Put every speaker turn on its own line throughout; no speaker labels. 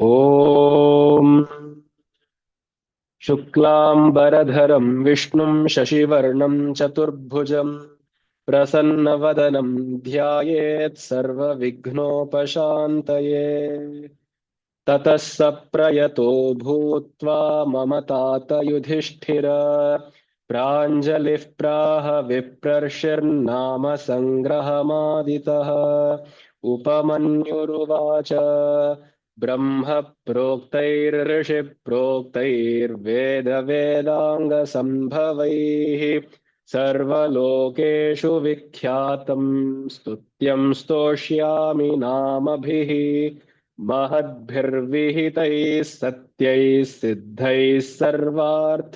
ॐ शुक्लाम्बरधरं विष्णुं शशिवर्णं चतुर्भुजं प्रसन्नवदनं ध्यायेत् सर्वविघ्नोपशान्तये। ततः स प्रयतो भूत्वा मम तात युधिष्ठिर प्राञ्जलिः प्राह विप्रर्षिर्नाम सङ्ग्रहमादितः। उपमन्युरुवाच ब्रह्म प्रोक्तैर्षि प्रोक्तैर्वेद वेदाङ्गसम्भवैः सर्वलोकेषु विख्यातं स्तुत्यं स्तोष्यामि नामभिः। महद्भिर्विहितैः सत्यैः सिद्धैः सर्वार्थसाधकैः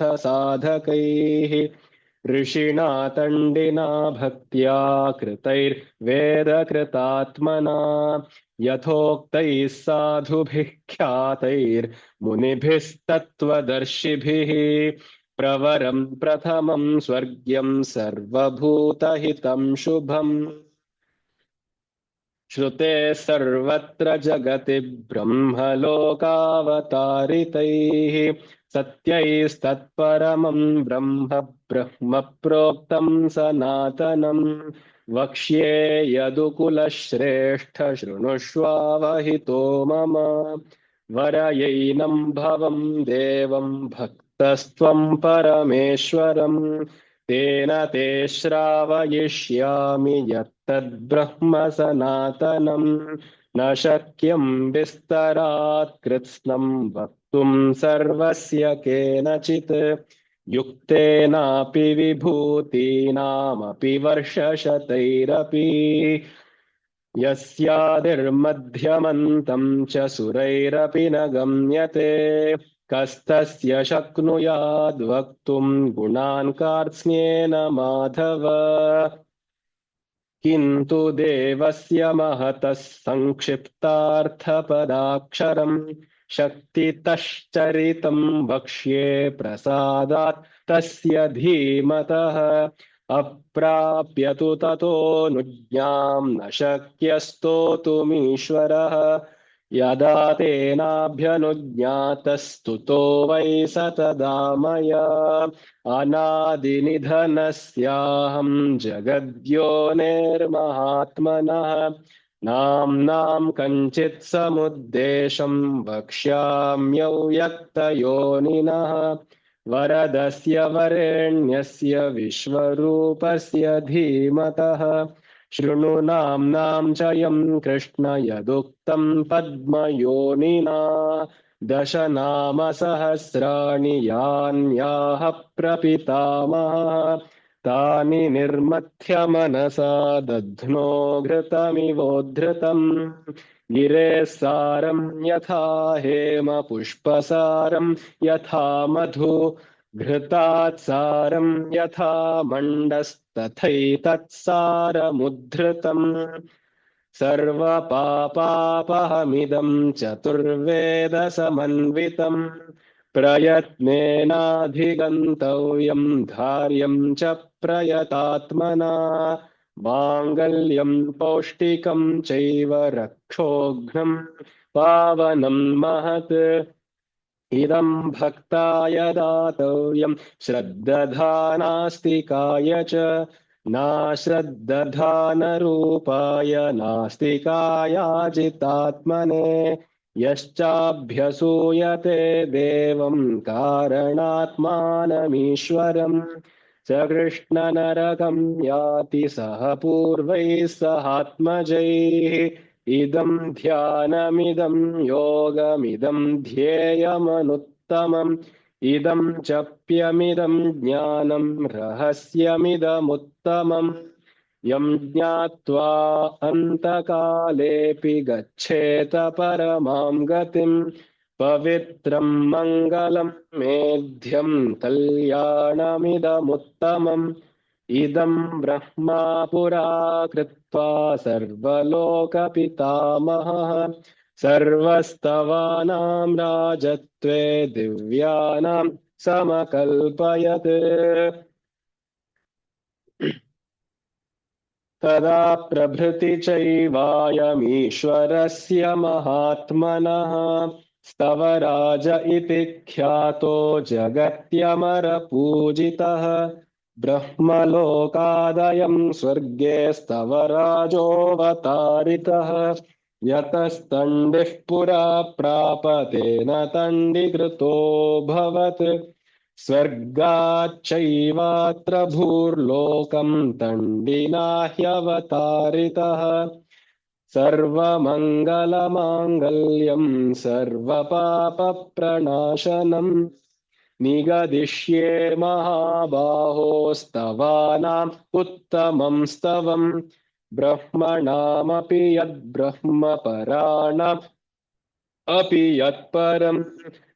ऋषिणा तण्डिना भक्त्या कृतैर्वेदकृतात्मना यथोक्तैः साधुभिः ख्यातैर्मुनिभिस्तत्त्वदर्शिभिः प्रवरं प्रथमं स्वर्ग्यं सर्वभूतहितं शुभम्। श्रुते सर्वत्र जगति ब्रह्मलोकावतारितैः सत्यैस्तत्परमं ब्रह्म ब्रह्म प्रोक्तं सनातनम् वक्ष्ये यदुकुलश्रेष्ठ शृणुष्वावहितो मम वरयैनं भवं देवं भक्तस्त्वं परमेश्वरम् तेन ते श्रावयिष्यामि यत्तद्ब्रह्म सनातनम् न शक्यं विस्तरात् कृत्स्नं वक्तुं सर्वस्य केनचित् युक्तेनापि विभूतीनामपि वर्षशतैरपि यस्यादिर्मध्यमन्तं च सुरैरपि न गम्यते कस्तस्य शक्नुयाद् वक्तुं गुणान् कार्त्स्येन माधव किन्तु देवस्य महतः संक्षिप्तार्थपदाक्षरम् शक्तितश्चरितं वक्ष्ये प्रसादात् तस्य धीमतः अप्राप्य तु ततोऽनुज्ञां न शक्यस्तोतुमीश्वरः यदा तेनाभ्यनुज्ञातस्तुतो वै स तदा मया अनादिनिधनस्याहं जगद्योनिर्महात्मनः नाम्नां कञ्चित् समुद्देशं वक्ष्याम्यव्यक्तयोनिनः वरदस्य वरेण्यस्य विश्वरूपस्य धीमतः शृणु नाम्नां च यं कृष्ण यदुक्तं पद्मयोनिना दश नाम सहस्राणि यान्याः प्रपितामहः तानि निर्मथ्य मनसा दध्नो घृतमिवोद्धृतम् गिरेः सारं यथा हेम पुष्पसारं यथा मधु घृतात् सारं यथा मण्डस्तथैतत्सारमुद्धृतम् सर्वपापापहमिदं चतुर्वेदसमन्वितम् प्रयत्नेनाधिगन्तव्यं धार्यं च प्रयतात्मना माङ्गल्यं पौष्टिकं चैव रक्षोघ्नं पावनं महत् इदं भक्ताय दातव्यं श्रद्दधानास्तिकाय च नाश्रद्दधानरूपाय नास्तिकायाजितात्मने यश्चाभ्यसूयते देवं कारणात्मानमीश्वरम् स कृष्णनरकं याति सह पूर्वैः सहात्मजैः इदं ध्यानमिदं योगमिदं ध्येयमनुत्तमम् इदं चप्यमिदं ज्ञानं रहस्यमिदमुत्तमम् यं ज्ञात्वा अन्तकालेऽपि गच्छेत परमां गतिम् पवित्रं मङ्गलं मेध्यं कल्याणमिदमुत्तमम् इदं ब्रह्मा पुरा कृत्वा सर्वलोकपितामहः सर्वस्तवानां राजत्वे दिव्यानां समकल्पयत् तदा प्रभृति चैवायमीश्वरस्य महात्मनः स्तवराज इति ख्यातो जगत्यमरपूजितः ब्रह्मलोकादयं स्वर्गे स्तवराजोऽवतारितः यतस्तण्डिः पुरा प्रापतेन तण्डिकृतोऽभवत् स्वर्गाच्चैवात्र भूर्लोकं तण्डिना ह्यवतारितः सर्वमङ्गलमाङ्गल्यं सर्वपापप्रणाशनम् निगदिष्ये महाबाहोस्तवानाम् उत्तमं स्तवम् ब्रह्मणामपि यद्ब्रह्मपराणाम् अपि यत्परम्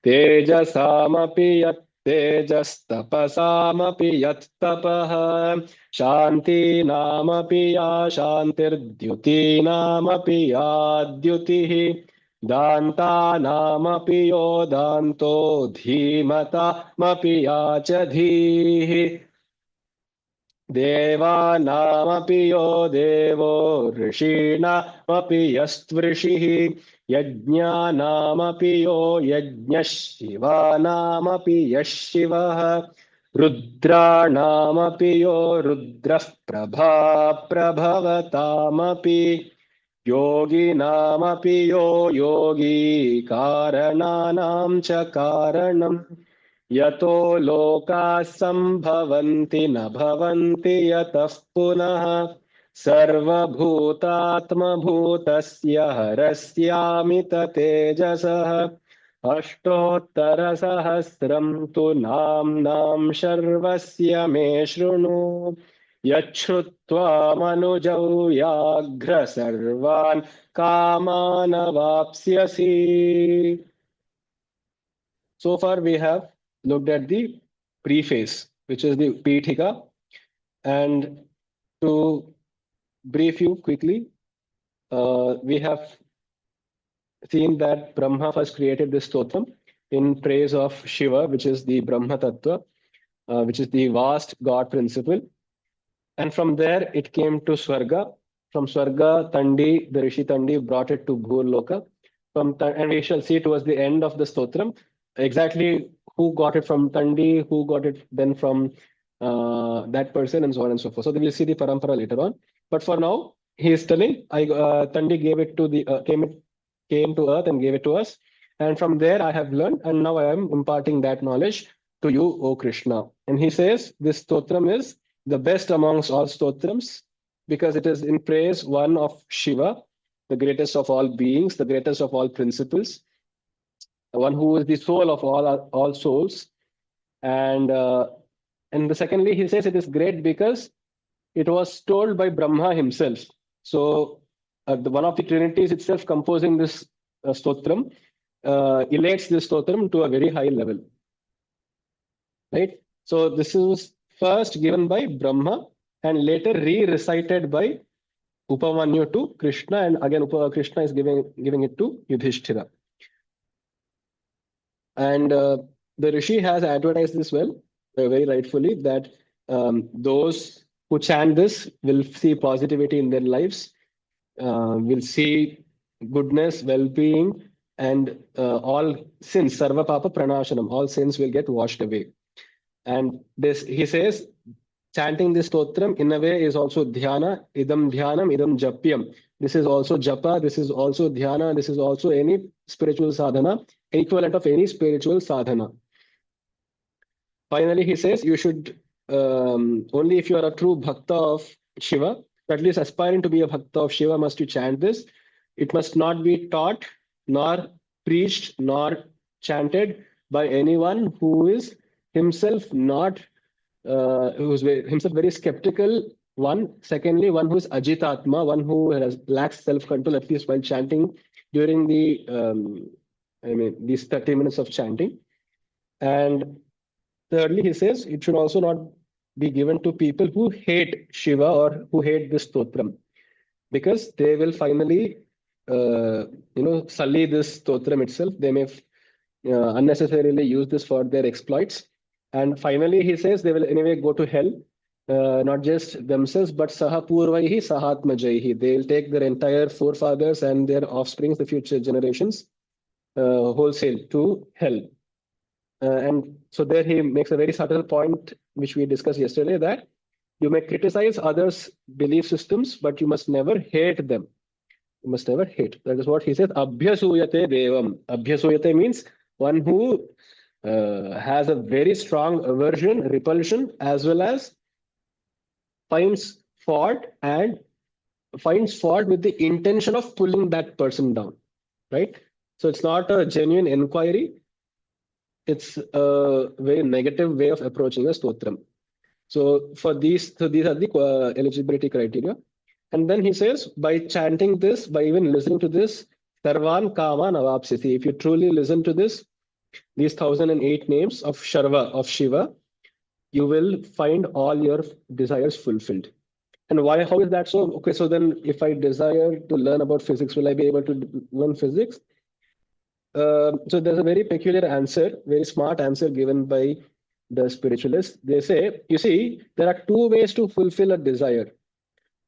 तेजसामपि यत् तेजस्तपसामपि यत्तपः शान्तीनामपि या शान्तिर्द्युतीनामपि या द्युतिः दान्तानामपि यो दान्तो धीमतामपि या च धीः देवानामपि यो देवो ऋषीणामपि यस्त्वृषिः यज्ञानामपि यो यज्ञः शिवानामपि यः शिवः रुद्राणामपि यो रुद्रः प्रभा प्रभवतामपि योगिनामपि यो योगी कारणानां च कारणम् यतो लोकाः सम्भवन्ति न भवन्ति यतः पुनः सर्वभूतात्मभूतस्य हरस्यामित तेजसः अष्टोत्तरसहस्रं तु नाम्नां शर्वस्य मे शृणु यच्छ्रुत्वा मनुजौ व्याघ्र सर्वान् कामानवाप्स्यसि. So far we have looked at the preface, which is the Pithika. And to brief you quickly, we have seen that Brahma first created this stotram in praise of Shiva, which is the Brahma Tattva, which is the vast God principle. And from there it came to Swarga. From Swarga, Tandi, the Rishi Tandi brought it to Bhurloka. And we shall see towards the end of the stotram exactly who got it from Tandi, who got it then from that person, and so on and so forth. So we will see the parampara later on. But for now, he is telling, Tandi gave it to the came to earth and gave it to us, and from there I have learned, and now I am imparting that knowledge to you, O Krishna. And he says this stotram is the best amongst all stotrams because it is in praise one of Shiva, the greatest of all beings, the greatest of all principles, the one who is the soul of all souls. And the secondly, he says it is great because it was told by Brahma himself. So one of the trinities itself composing this stotram elates this stotram to a very high level. Right? So this is first given by Brahma and later re-recited by Upamanyu to Krishna, and again Krishna is giving it to Yudhishthira. And the Rishi has advertised this well, very rightfully, that those who chant this will see positivity in their lives, will see goodness, well-being, and all sins, sarva papa pranashanam, all sins will get washed away. And this, he says, chanting this stotram in a way is also dhyana, idam dhyanam, idam japyam. This is also japa, this is also dhyana, this is also any spiritual sadhana, equivalent of any spiritual sadhana. Finally, he says you should, only if you are a true bhakta of Shiva, at least aspiring to be a bhakta of Shiva, must you chant this. It must not be taught, nor preached, nor chanted by anyone who is himself not, who's himself very skeptical. One, secondly, one who is ajitatma, one who lacks self-control, at least while chanting during the, these 30 minutes of chanting. And thirdly, he says it should also not be given to people who hate Shiva or who hate this stotram, because they will finally, sully this stotram itself. They may unnecessarily use this for their exploits. And finally, he says they will anyway go to hell, not just themselves, but saha purvaihi sahatmajaihi. They will take their entire forefathers and their offsprings, the future generations, wholesale to hell. And so there he makes a very subtle point, which we discussed yesterday, that you may criticize others' belief systems, but you must never hate them. You must never hate. That is what he says. Abhyasuyate devam. Abhyasuyate means one who has a very strong aversion, repulsion, as well as finds fault and finds fault with the intention of pulling that person down, right? So it's not a genuine inquiry. It's a very negative way of approaching a stotram. So these are the eligibility criteria. And then he says, by chanting this, by even listening to this, Sarvan Kama Navapsiti. If you truly listen to this, these 1008 names of Sharva, of Shiva, you will find all your desires fulfilled. And why? How is that so? Okay, so then if I desire to learn about physics, will I be able to learn physics? So there's a very peculiar answer, very smart answer given by the spiritualists. They say, you see, there are two ways to fulfill a desire.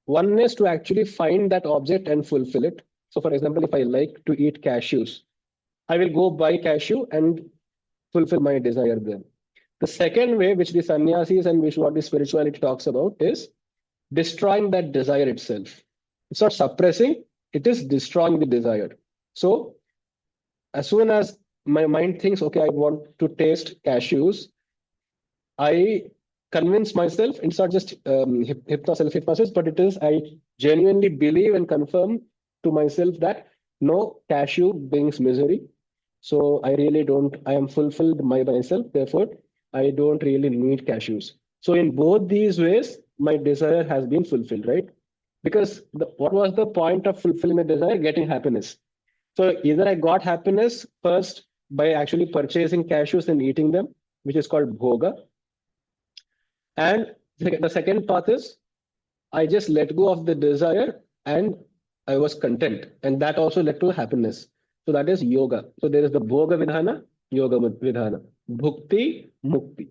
One is to actually find that object and fulfill it. So, for example, if I like to eat cashews, I will go buy cashew and fulfill my desire there. The second way, which the sannyasis and which what the spirituality talks about, is destroying that desire itself. It's not suppressing, it is destroying the desire. So, as soon as my mind thinks, okay, I want to taste cashews, I convince myself, it's not just self-hypnosis, but it is, I genuinely believe and confirm to myself that no, cashew brings misery. So I really don't, I am fulfilled by myself. Therefore, I don't really need cashews. So in both these ways, my desire has been fulfilled, right? Because what was the point of fulfilling the desire? Getting happiness. So either I got happiness first by actually purchasing cashews and eating them, which is called bhoga. And the second path is I just let go of the desire and I was content. And that also led to happiness. So that is yoga. So there is the bhoga vidhana, yoga vidhana, bhukti, mukti.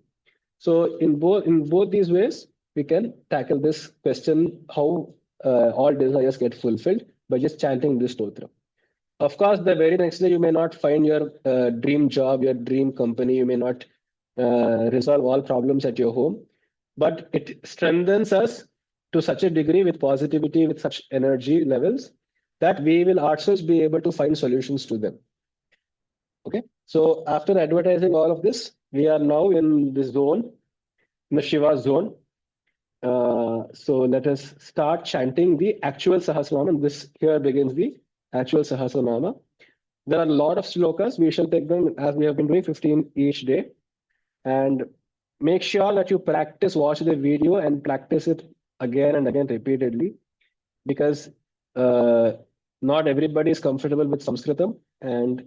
So in both these ways, we can tackle this question how all desires get fulfilled by just chanting this stotra. Of course, the very next day you may not find your dream job, your dream company. You may not resolve all problems at your home, but it strengthens us to such a degree with positivity, with such energy levels, that we will ourselves be able to find solutions to them. Okay. So after advertising all of this, we are now in the zone, in the Shiva zone. So let us start chanting the actual Sahasranama. This here begins the actual Sahasranama. There are a lot of slokas. We shall take them as we have been doing, 15 each day. And make sure that you practice, watch the video and practice it again and again repeatedly, because not everybody is comfortable with Samskritam, and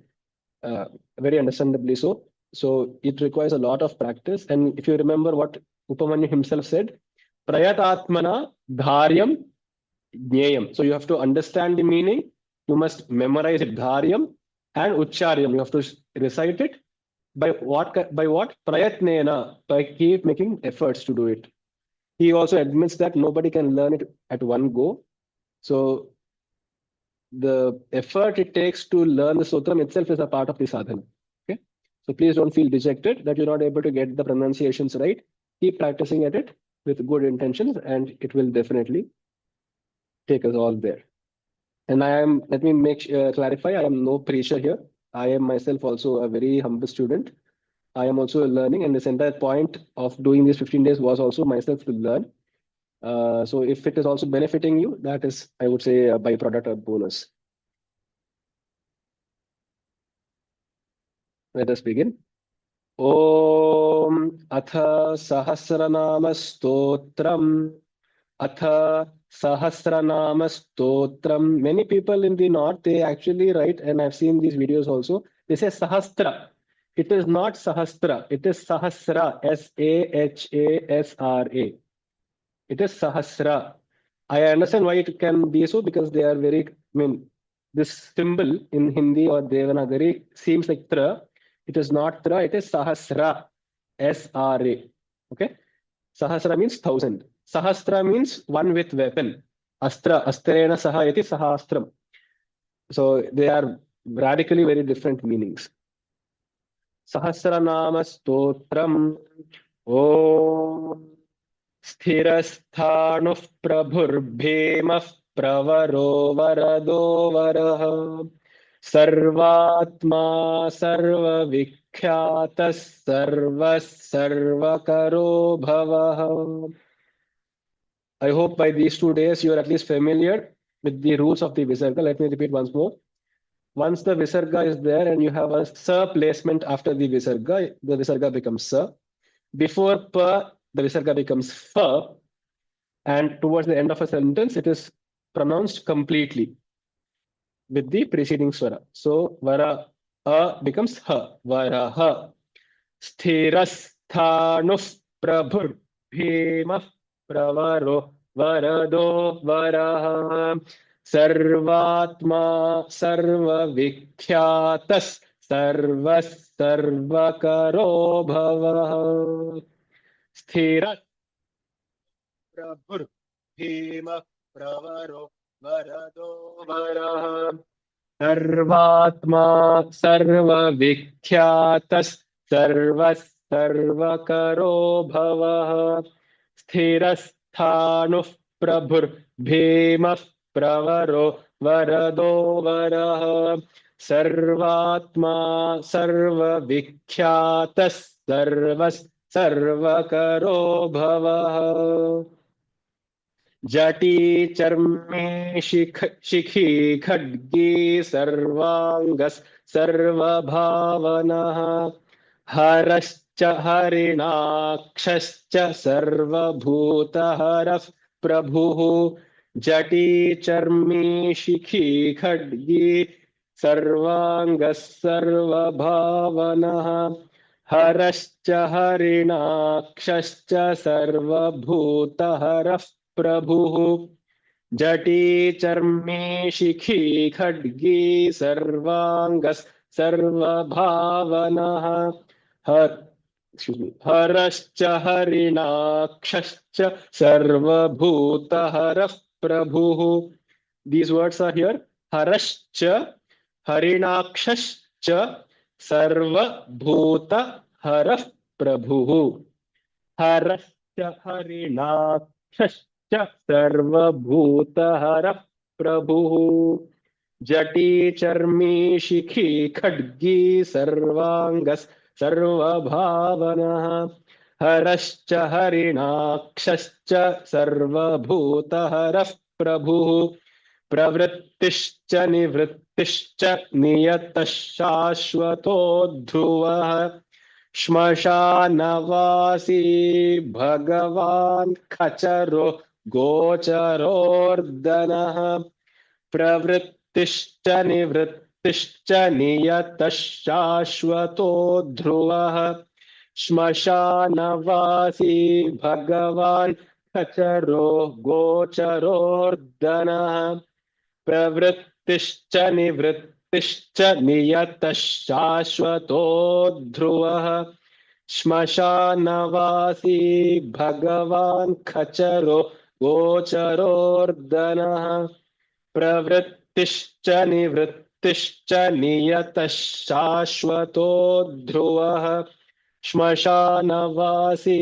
very understandably so. So it requires a lot of practice. And if you remember what Upamanyu himself said, Prayatatmana dharyam jneyam. So you have to understand the meaning, you must memorize it, dharyam, and ucharyam. You have to recite it. By what? By what? Prayatnena, by keep making efforts to do it. He also admits that nobody can learn it at one go. So the effort it takes to learn the sutram itself is a part of the sadhana. Okay. So please don't feel dejected that you're not able to get the pronunciations right. Keep practicing at it with good intentions, and it will definitely take us all there. And let me clarify, I am no preacher here. I am myself also a very humble student. I am also learning, and this entire point of doing these 15 days was also myself to learn. So if it is also benefiting you, that is, I would say, a byproduct or bonus. Let us begin. Om Atha Sahasranama Stotram. Atha Sahasranama Stotram. Many people in the north, they actually write, and I've seen these videos also, they say Sahasra. It is not Sahasra, it is Sahasra, Sahasra. It is Sahasra. I understand why it can be so, because they are very, this symbol in Hindi or Devanagari seems like Tra. It is not Tra, it is Sahasra, S-R-A. Okay? Sahasra means 1,000. Sahasra means one with weapon. Astra, astrena saha iti sahastram. So they are radically very different meanings. Sahasranama stotram. Om स्थिरस्थाणुः प्रभुर्भीमः प्रवरो वरदो वरः सर्वात्मा सर्वविख्यातः सर्वः सर्वकरो भवः. I hope by these 2 days you are at least familiar with the rules of the visarga. Let me repeat once more. Once the visarga is there and you have a sa placement after the visarga becomes sa. Before pa, the visarga becomes fa, and towards the end of a sentence, it is pronounced completely with the preceding swara. So vara a becomes ha, vara ha. Sthirasthanuf prabhur bhima pravaro varado varaha sarvatma sarva vikhyatas sarvas sarvakaro bhavaha. Sthira prabhur bhima pravaro varado varaha सर्वात्मा सर्वविख्यातः सर्वः सर्वकरो भवः स्थिरस्थाणुः प्रभुर्भीमः प्रवरो वरदो वरः सर्वात्मा सर्वविख्यातः सर्वः सर्वकरो भवः जटी चर्मे शिखी खड्गी सर्वांगस सर्वभावनः हरश्च हरिणाक्षश्च सर्वभूतहरः प्रभुः जटी चर्मी शिखी खड्गी सर्वांगस सर्वभावनः हरश्च हरिणाक्षश्च सर्वभूतहरः प्रभुः जटी चर्मी शिखी खड्गी सर्वांगस सर्वभावनः हरश्च हरिणाक्षश्च सर्वभूतहरः प्रभुः. These words are here. Harascha harinakshascha sarvabhutaharaः prabhuः. Harascha harinakshascha सर्वभूतहरः प्रभुः जटी चर्मी शिखी खड्गी सर्वांगस सर्वभावनः हरश्च हरिणाक्षश्च सर्वभूतहरः प्रभुः प्रवृत्तिश्च निवृत्तिश्च नियतः शाश्वतो ध्रुवः श्मशानवासी भगवान् खचरो गोचरोर्दनः प्रवृत्तिश्च निवृत्तिश्च नियतः शाश्वतो ध्रुवः श्मशानवासी भगवान् खचरो गोचरोर्दनः प्रवृत्तिश्च निवृत्तिश्च नियतः शाश्वतो ध्रुवः श्मशानवासी भगवान् खचरो गोचरोर्दनः प्रवृत्तिश्च निवृत्तिश्च नियतः शाश्वतो ध्रुवः श्मशानवासी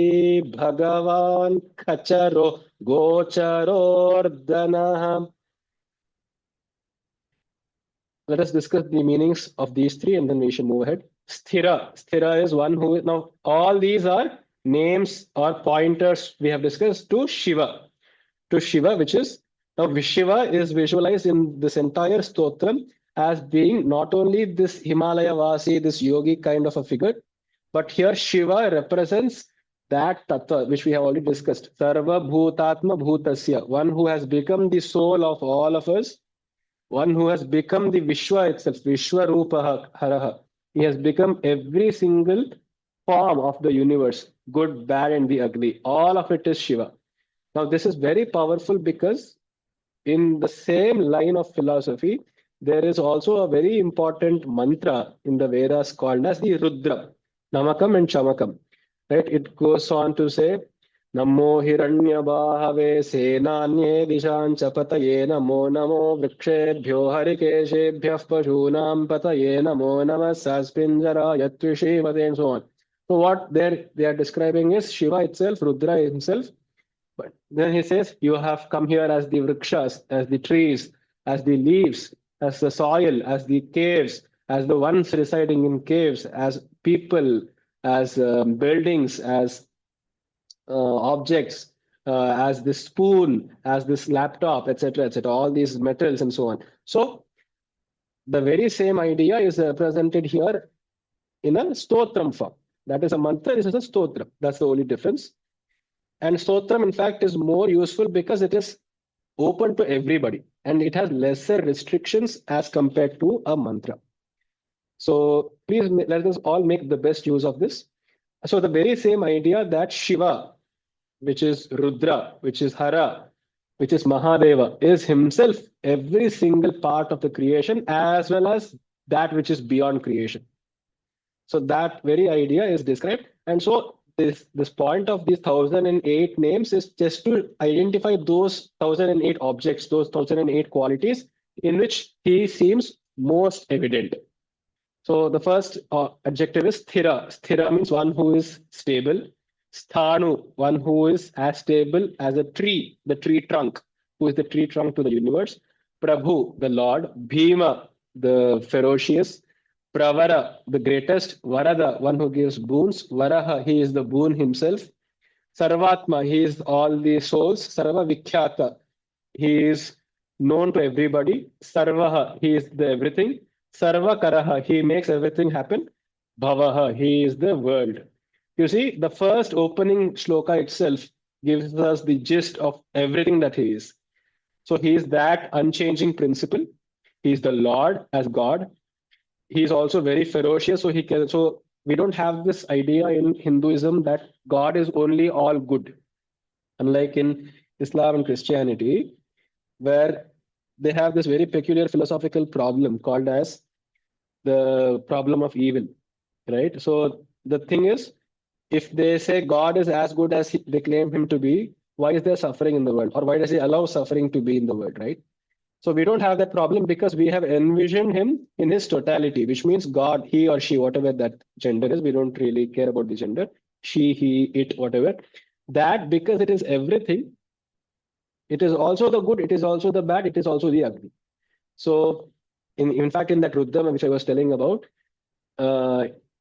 भगवान् खचरो गोचरोर्दनः. Let us discuss the meanings of these three and then we should move ahead. Sthira. Sthira is one who, now all these are names or pointers we have discussed to Shiva. To Shiva, which is, now Shiva is visualized in this entire stotram as being not only this Himalaya Vasi, this yogi kind of a figure, but here Shiva represents that tattva which we have already discussed. Sarva Bhutatma Bhutasya, one who has become the soul of all of us, one who has become the Vishwa itself, Vishwarupaha Haraha. He has become every single form of the universe, good, bad, and the ugly. All of it is Shiva. Now, this is very powerful because in the same line of philosophy, there is also a very important mantra in the Vedas called as the Rudra, Namakam and Chamakam. Right? It goes on to say, Namo Hiranyabahave Senanye Dishancha Pataye Namo Namo Vrikshebhyo Harikeshebhyah Pashunam Pataye Namo Namasaspinjara Yatvishivade and so on. So what they are describing is Shiva itself, Rudra himself. But then he says, you have come here as the vrikshas, as the trees, as the leaves, as the soil, as the caves, as the ones residing in caves, as people, as buildings, as objects, as this spoon, as this laptop, etc., etc., all these metals and so on. So the very same idea is presented here in a stotram form. That is a mantra, this is a stotram. That's the only difference. And stotram, in fact, is more useful because it is open to everybody and it has lesser restrictions as compared to a mantra. So please let us all make the best use of this. So the very same idea that Shiva, which is Rudra, which is Hara, which is Mahadeva, is himself every single part of the creation as well as that which is beyond creation. So that very idea is described. And so this point of these 1008 names is just to identify those 1008 objects, those 1008 qualities in which he seems most evident. So the first adjective is sthira. Sthira means one who is stable. Sthanu, one who is as stable as a tree, the tree trunk, who is the tree trunk to the universe. Prabhu, the Lord. Bhima, the ferocious. Pravara, the greatest. Varada, one who gives boons. Varaha, he is the boon himself. Sarvatma, he is all the souls. Sarva Vikhyata, he is known to everybody. Sarvaha, he is the everything. Sarva Karaha, he makes everything happen. Bhavaha, he is the world. You see, the first opening shloka itself gives us the gist of everything that he is. So he is that unchanging principle. He is the Lord as God. He is also very ferocious. So he can. So we don't have this idea in Hinduism that God is only all good, unlike in Islam and Christianity, where they have this very peculiar philosophical problem called as the problem of evil, right? So the thing is, if they say God is as good as they claim him to be, why is there suffering in the world? Or why does he allow suffering to be in the world, right? So we don't have that problem because we have envisioned him in his totality, which means God, he or she, whatever that gender is, we don't really care about the gender, she, he, it, whatever. That because it is everything, it is also the good, it is also the bad, it is also the ugly. So in fact, in that Ruddham, which I was telling about,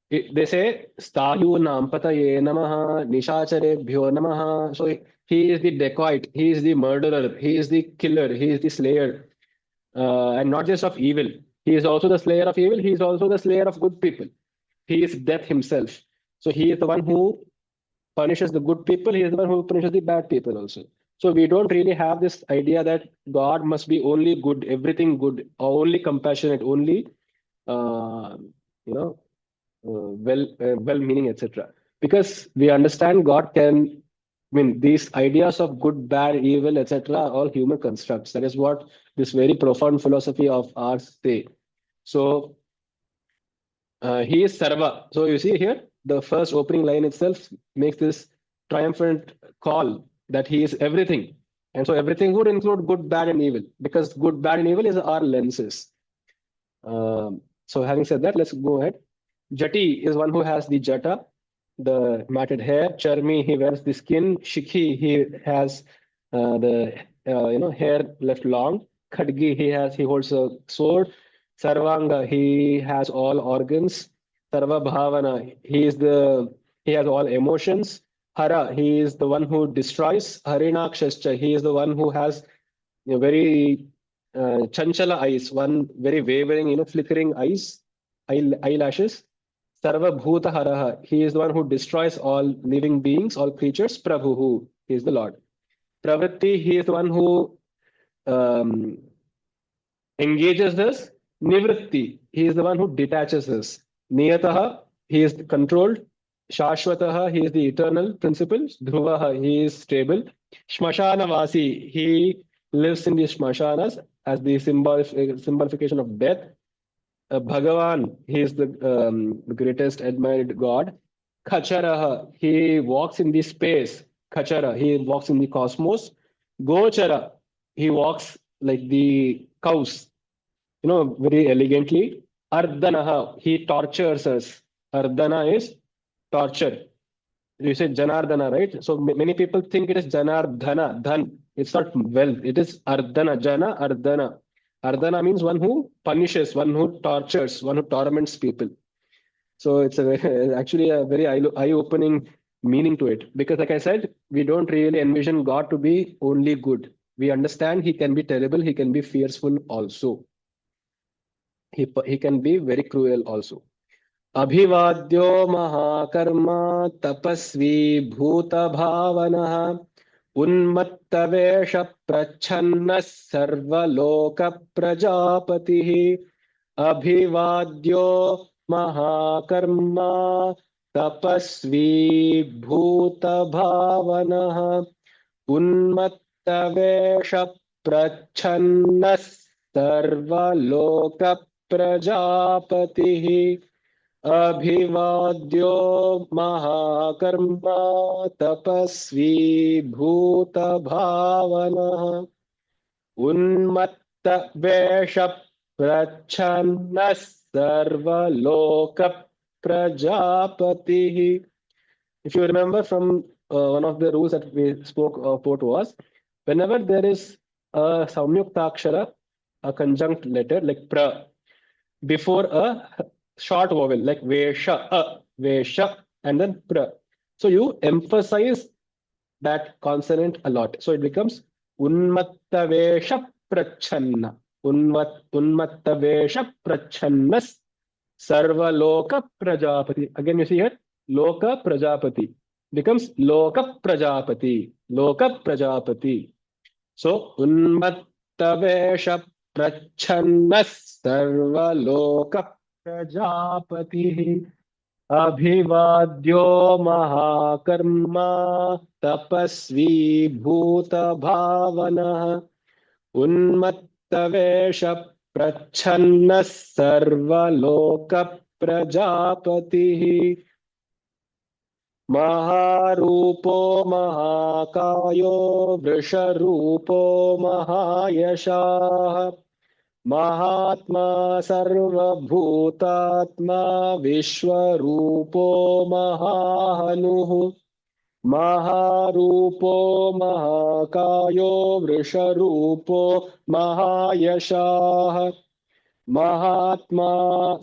they say, Stahu Nampataye Namaha, Nishacharebhyo Namaha. So he is the dacoit, he is the murderer, he is the killer, he is the slayer. And not just of evil. He is also the slayer of evil, he is also the slayer of good people. He is death himself. So he is the one who punishes the good people, he is the one who punishes the bad people also. So we don't really have this idea that God must be only good, everything good, or only compassionate, only you know, well-meaning, etc. Because we understand God can. I mean, these ideas of good, bad, evil, etc., are all human constructs. That is what this very profound philosophy of ours say. So he is Sarva. So you see here, the first opening line itself makes this triumphant call that he is everything. And so everything would include good, bad, and evil, because good, bad, and evil is our lenses. So having said that, let's go ahead. Jati is one who has the jata, the matted hair. Charmi, he wears the skin. Shikhi, he has the hair left long. Khadgi, he holds a sword. Sarvanga, he has all organs. Sarva Bhavana, he has all emotions. Hara, he is the one who destroys. Harinakshascha, he is the one who has very chanchala eyes, one very wavering, flickering eyes, eyelashes. Sarva Bhuta Haraha, he is the one who destroys all living beings, all creatures. Prabhu, he is the Lord. Pravritti, he is the one who um, engages us. Nivritti, he is the one who detaches us. Niyataha, he is controlled. Shashwataha, he is the eternal principle. Dhruvaha, he is stable. Shmashanavasi, he lives in the shmashanas as the symbolification of death. Bhagavan, he is the greatest admired God. Khacharaha, he walks in the space. Khachara, he walks in the cosmos. Gochara, he walks like the cows, very elegantly. Ardhanaha, he tortures us. Ardhana is torture. You say Janardana, right? So many people think it is Janardhana, Dhan. It's not wealth. It is Ardhana, Jana, Ardhana. Ardhana means one who punishes, one who tortures, one who torments people. So it's actually a very eye-opening meaning to it. Because like I said, we don't really envision God to be only good. We understand he can be terrible, he can be fearful also. He can be very cruel also. अभिवाद्यो महाकर्मा तपस्वी भूतभावनः उन्मत्तवेष प्रच्छन्नः सर्वलोकप्रजापतिः अभिवाद्यो महाकर्मा तपस्वी भूतभावनः उन्मत्तवेष प्रच्छन्नः सर्वलोकप्रजापतिः अभिवाद्यो महाकर्मा तपस्वी भूतभावनः उन्मत्त वेष प्रच्छन्नः सर्वलोक प्रजापतिः. If you remember from one of the rules that we spoke about was, whenever there is a samyuktakshara, a conjunct letter like pra, before a short vowel like vesha, and then pra. So you emphasize that consonant a lot. So it becomes unmatta vesha prachanna. Unmatta vesha prachannas sarva loka prajapati. Again, you see here, loka prajapati becomes loka prajapati. Loka prajapati. So unmatta vesha prachannas sarva loka प्रजापतिः अभिवाद्यो महाकर्मा तपस्वी भूतभावनः उन्मत्तवेष प्रच्छन्नः सर्वलोकप्रजापतिः महारूपो महाकायो वृषरूपो महायशाः महात्मा सर्वभूतात्मा विश्वरूपो महाहनुः महारूपो महाकायो वृषरूपो महायशाः महात्मा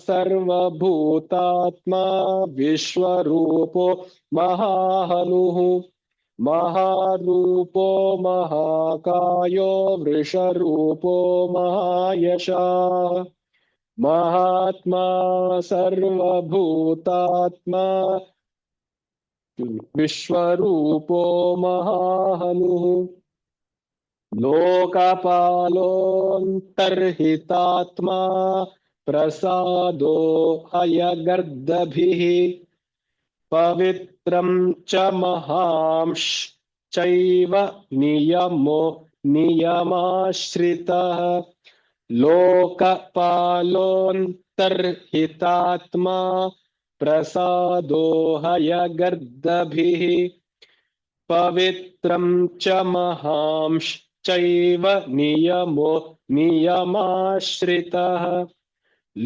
सर्वभूतात्मा विश्वरूपो महाहनुः महारूपो महाकायो वृषरूपो महायशाः महात्मा सर्वभूतात्मा विश्वरूपो महाहनुः लोकपालोऽन्तर्हितात्मा प्रसादो हयगर्दभिः पवित्रं च महांश्चैव नियमो नियमाश्रितः लोकपालोऽन्तर्हितात्मा प्रसादो हयगर्दभिः पवित्रं च महांश्चैव नियमो नियमाश्रितः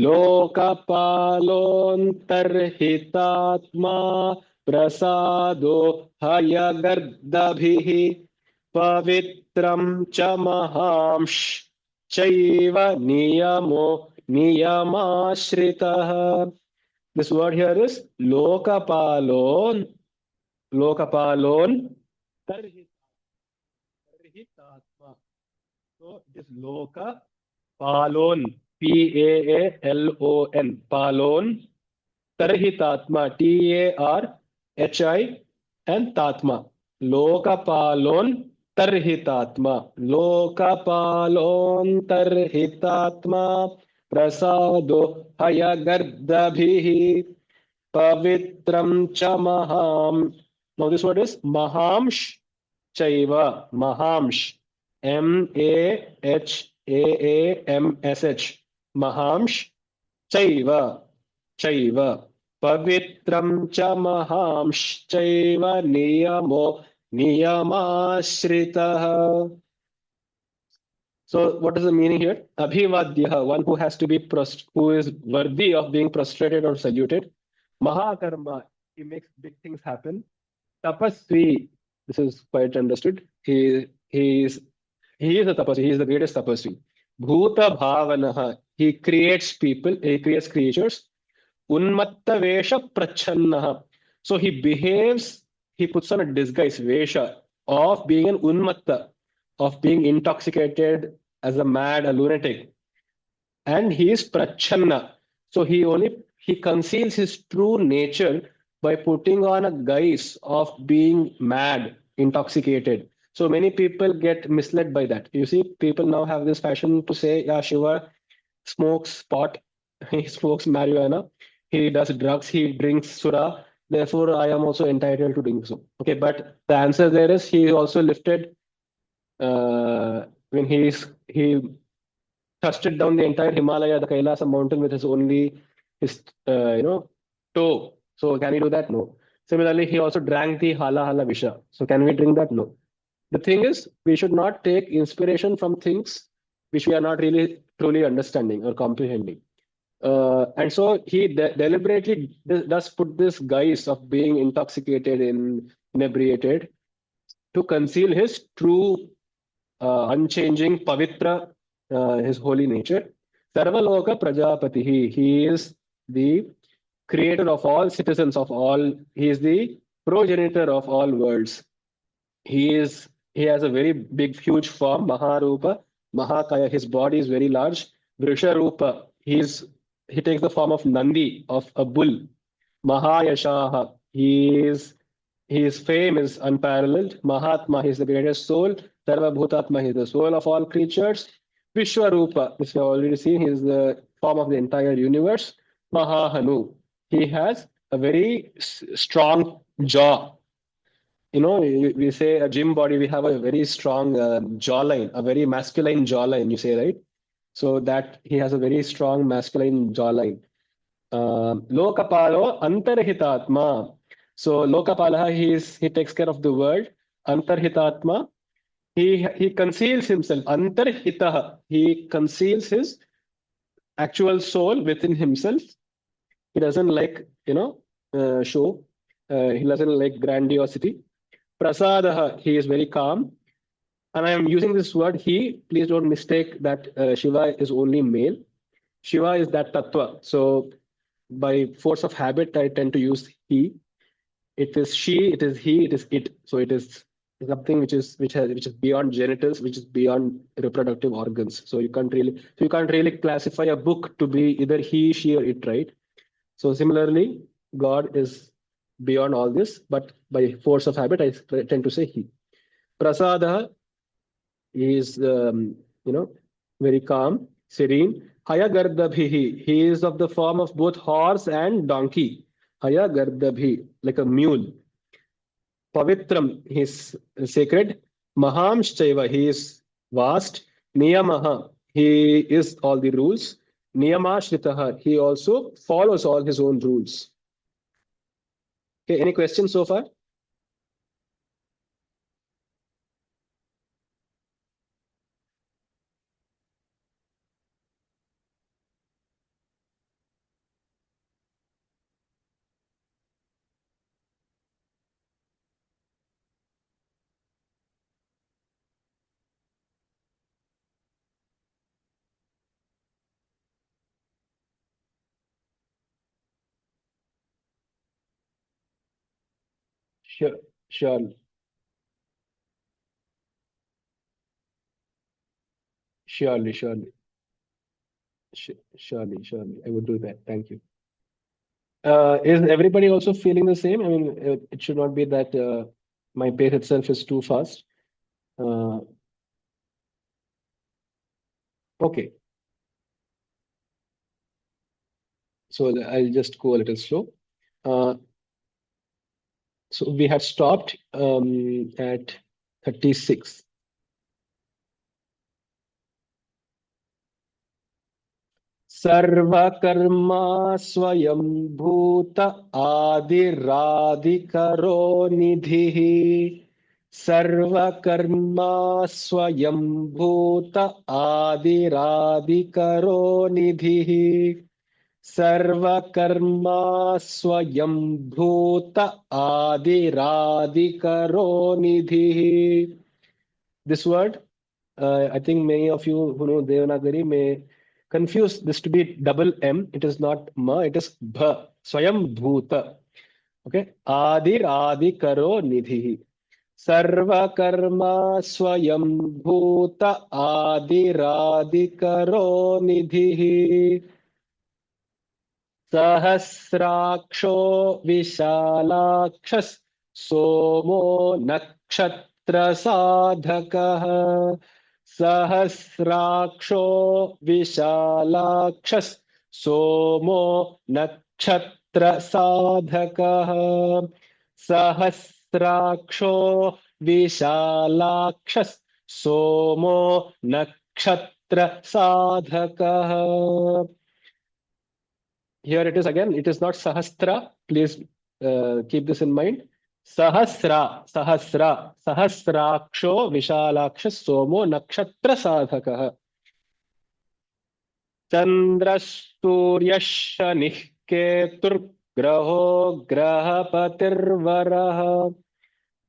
लोकपालोऽन्तर्हितात्मा प्रसादो हयगर्दभिः पवित्रं च महांश्चैव नियमो नियमाश्रितः. This word here is lokapalon. Lokapalon tarhitatma. So it is loka palon. Palon. Palon. Tarhitatma. Tarhi and tatma. Lokapalon tarhitatma. Lokapalon tarhitatma. Prasado hayagardabhihi. Pavitram cha maham. Now this word is mahamsh chaiva. Mahamsh. Mahamsh. Mahamsh chaiva. Chaiva. Pavitram cha mahamsh chaiva niyamo Niyamashritaha. So, what is the meaning here? Abhivadyaha, one who has to be who is worthy of being prostrated or saluted. Mahakarma, he makes big things happen. Tapasvi, this is quite understood. He is a tapasvi. He is the greatest tapasvi. Bhuta bhavanaha, he creates people. He creates creatures. Unmatta vesha prachannaha. So he behaves. He puts on a disguise vesha of being an unmatta, of being intoxicated as a mad, a lunatic, and he is prachanna. So he conceals his true nature by putting on a guise of being mad, intoxicated. So many people get misled by that. You see, people now have this fashion to say, yeah, Shiva smokes pot, he smokes marijuana, he does drugs, he drinks sura. Therefore, I am also entitled to drink so. Okay, but the answer there is he also lifted when he thrusted down the entire Himalaya, the Kailasa mountain with his only his toe. So can we do that? No. Similarly, he also drank the Hala Hala Visha. So can we drink that? No. The thing is, we should not take inspiration from things which we are not really truly understanding or comprehending. And so he deliberately does put this guise of being intoxicated and inebriated to conceal his true unchanging, pavitra, his holy nature. Sarvaloka Prajapati, he is the creator of all citizens of all, he is the progenitor of all worlds. He has a very big, huge form, Maharupa, Mahakaya, his body is very large. Vrisharupa, he takes the form of Nandi, of a bull. Mahayashaha, his fame is unparalleled. Mahatma, he is the greatest soul. Sarva Bhutatma, he is the soul of all creatures. Vishwarupa, which we have already seen, he is the form of the entire universe. Mahahanu, he has a very strong jaw. We say a gym body, we have a very strong jawline, a very masculine jawline, you say, right? So that he has a very strong masculine jawline. Lokapalo Antarhitatma. So Lokapala, he takes care of the world. Antarhitatma, he conceals himself. Antarhitaha, he conceals his actual soul within himself. He doesn't like, show. He doesn't like grandiosity. Prasadaha, he is very calm. And I am using this word he. Please don't mistake that Shiva is only male. Shiva is that tattva. So by force of habit, I tend to use he. It is she, it is he, it is it. So it is something which is beyond genitals, which is beyond reproductive organs. So you can't really classify a book to be either he, she, or it, right? So similarly, God is beyond all this, but by force of habit, I tend to say he. Prasada is very calm, serene. Haya Gardabhi, he is of the form of both horse and donkey. Haya Gardabhi, like a mule. Pavitram, he is sacred. Mahamshchaiva, he is vast. Niyamaha, he is all the rules. Niyamashritaha, he also follows all his own rules. Okay, any questions so far? Sure, surely, surely, surely, surely. I would do that. Thank you. Is everybody also feeling the same? I mean, it should not be that my pace itself is too fast. Uh, okay, so I'll just go a little slow. Uh, so we had stopped at 36. Sarvakarma swayam bhuta adiradi karo nidhi सर्वकर्मा स्वयं भूत आदिरादिकरो निधिः सर्वकर्मा स्वयं भूत आदिरादिकरो निधिः. This word, I think many of you who know Devanagari may confuse this to be double M. It is not ma, it is bha. Swayam bhuta. Okay. Adir adi karo nidhi. Sarva karma swayam bhuta adir adi karo nidhi. सहस्राक्षो विशालाक्षः सोमो नक्षत्रसाधकः सहस्राक्षो विशालाक्षः सोमो नक्षत्रसाधकः सहस्राक्षो विशालाक्षः सोमो नक्षत्रसाधकः. Here it is again, it is not Sahastra. Please keep this in mind. Sahasra, Sahasraksho, Vishalaksha, Somo, Nakshatra Sadhakaha. Chandrasuryash Ketur Graho Grahapatirvaraha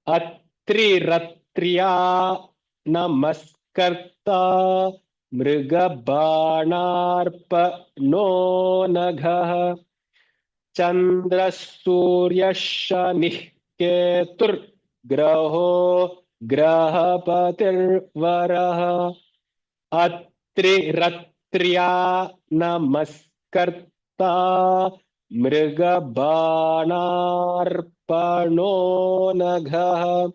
Atri Ratriya Namaskarta Mrigabanarpa no Nagha Chandrasuryash Ketur Graho Grahapatirvaraha Atri Ratriya Namaskarta Mrigabanarpano Nagha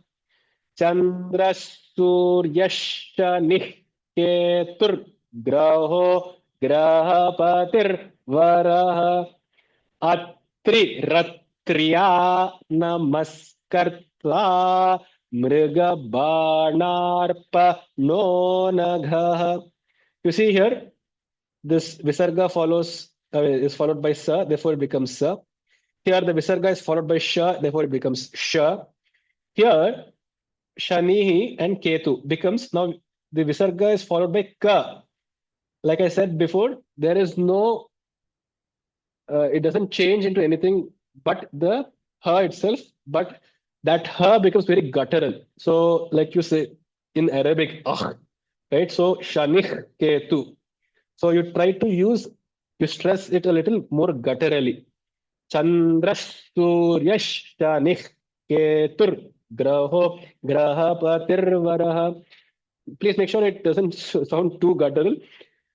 Chandrasuryash Ketur Graho Grahapatirvaraha Atri Ratriya Namaskarta Mrigabanarpano Nagha. You see here, this Visarga is followed by Sa, therefore it becomes Sa. Here the Visarga is followed by Sha, therefore it becomes Sha. Here Shanihi and Ketu becomes, now the Visarga is followed by Ka. Like I said before, there is no, it doesn't change into anything but the Ha itself, but that Ha becomes very guttural. So like you say in Arabic, right? So Shanih Ketu. So you try to you stress it a little more gutturally. Chandrasuryash Shanih Ketur Graho Grahapatirvaraha. Please make sure it doesn't sound too guttural,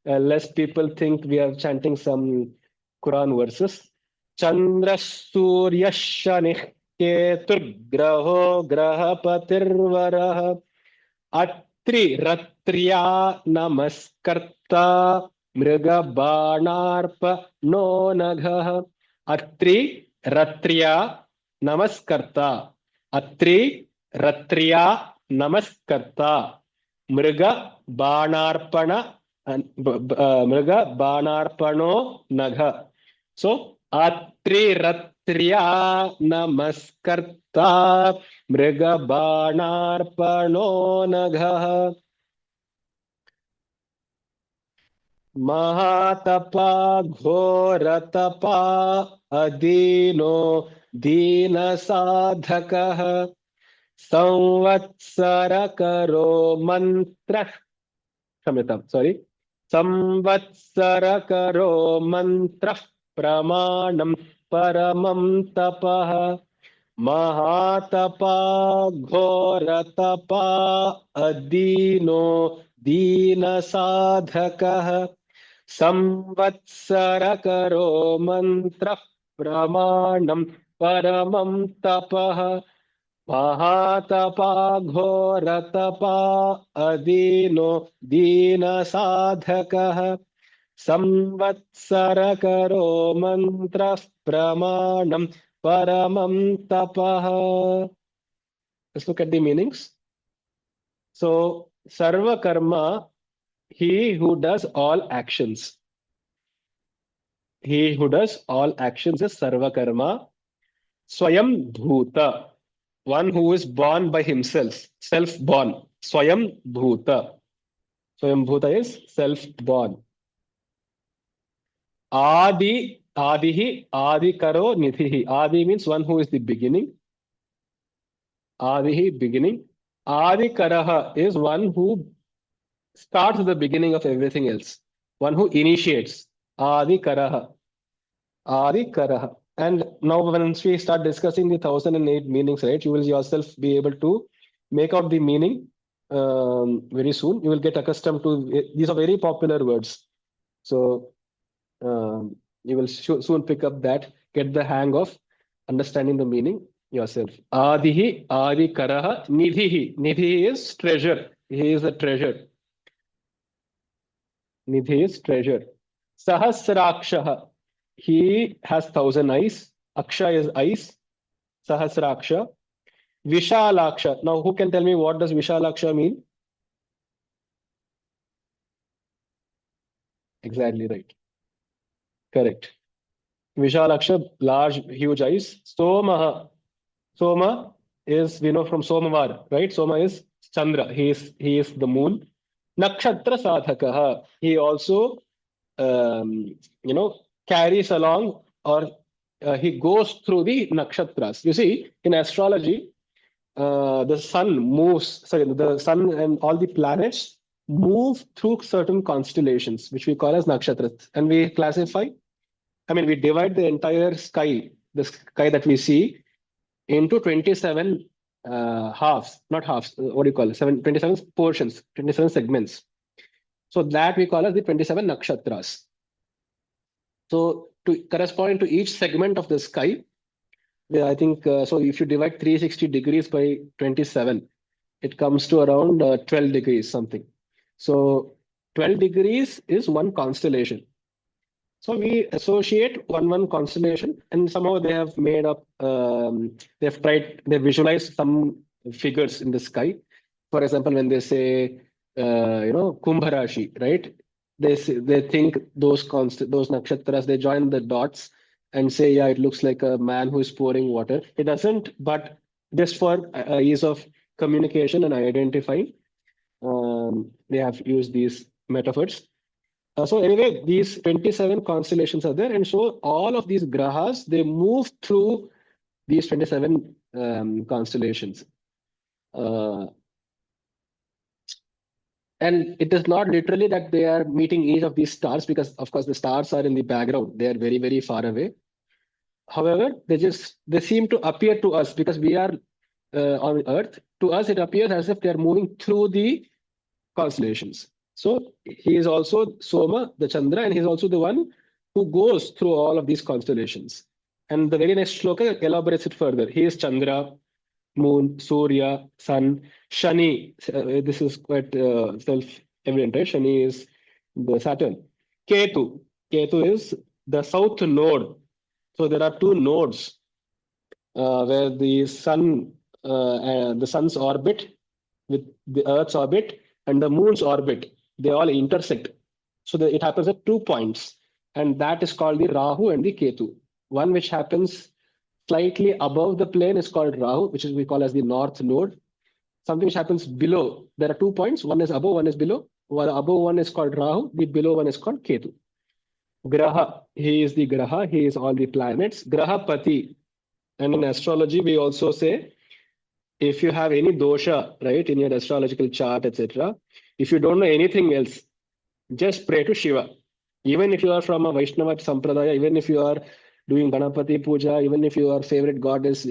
lest people think we are chanting some Quran verses. Chandrasuryash Shanih Ketur Graho Grahapatirvaraha Atri Ratriya Namaskarta Mrigabanarpa no Nagha. Atri Ratriya Namaskarta. Atri Ratriya Namaskarta. Mriga Banarpana Mriga Banarpano Nagha. So Atri Ratriya Namaskarta Mrigabanarpano Nagha. Mahatapa Ghoratapa Adino Dina Sadhakaha Samvatsara Karo Mantra sorry Samvatsara Karo Mantra Pramanam Paramam Tapaha Mahatapa Ghoratapa Adino Dina Sadhakaha Samvatsara Karo Mantra Pramanam Paramam Tapaha Mahatapa Ghoratapa Adino Dina Sadhakaha Samvatsara Karo Mantra Pramanam Paramam Tapaha. Let's look at the meanings. So, Sarva Karma, he who does all actions. He who does all actions is Sarva Karma. Swayam Bhuta. one who is born by himself, self-born. Swayam Bhuta. Swayam Bhuta is self-born. Adi, Adihi, Adikaro, Nidhihi. Adi means one who is the beginning. Adihi, beginning. Adikaraha is one who starts the beginning of everything else. One who initiates. Adikaraha. Adikaraha. And now once we start discussing the 1008 meanings, right, you will yourself be able to make out the meaning very soon. You will get accustomed to these are very popular words. So you will soon pick up that, get the hang of understanding the meaning yourself. Adihi, Adi Karaha, Nidhihi. Nidhi is treasure. He is a treasure. Nidhi is treasure. Sahasraksha. He has 1,000 eyes. Aksha is eyes. Sahasraksha. Vishalaksha. Now, who can tell me what does Vishalaksha mean? Exactly right. Correct. Vishalaksha, large, huge eyes. Somaha. Soma is, we know from Somawar, right? Soma is Chandra. He is the moon. Nakshatra sadhakaha. He also, you know, carries along or he goes through the nakshatras. You see, in astrology, the sun moves, sorry, the sun and all the planets move through certain constellations, which we call as nakshatras. And we classify, I mean, we divide the entire sky, the sky that we see, into 27 halves, not halves, what do you call it? 27 portions, 27 segments. So that we call as the 27 nakshatras. So to correspond to each segment of the sky, I think, so if you divide 360 degrees by 27, it comes to around 12 degrees something. So 12 degrees is one constellation. So we associate one constellation, and somehow they have made up. They visualized some figures in the sky. For example, when they say, Kumbha Rashi, right? They think those nakshatras. They join the dots and say, yeah, it looks like a man who is pouring water. It doesn't, but just for ease of communication and identifying, they have used these metaphors. So anyway, these 27 constellations are there, and so all of these grahas, they move through these 27 constellations. And it is not literally that they are meeting each of these stars, because of course the stars are in the background. They are very, very far away. However, they seem to appear to us because we are on Earth. To us, it appears as if they are moving through the constellations. So he is also Soma, the Chandra, and he's also the one who goes through all of these constellations. And the very next shloka elaborates it further. He is Chandra, Moon, Surya, Sun, Shani. This is quite self-evident, right? Shani is the Saturn. Ketu. Ketu is the south node. So there are two nodes where the sun's orbit with the Earth's orbit and the moon's orbit, they all intersect. So it happens at 2 points, and that is called the Rahu and the Ketu. One which happens slightly above the plane is called Rahu, which is we call as the north node. Something which happens below, there are 2 points, one is above, one is below. One above one is called Rahu, the below one is called Ketu. Graha, he is the Graha, he is all the planets. Grahapati, and in astrology we also say, if you have any dosha, right, in your astrological chart, etc., if you don't know anything else, just pray to Shiva. Even if you are from a Vaishnava Sampradaya, even if you are doing Ganapati Puja, even if your favorite god is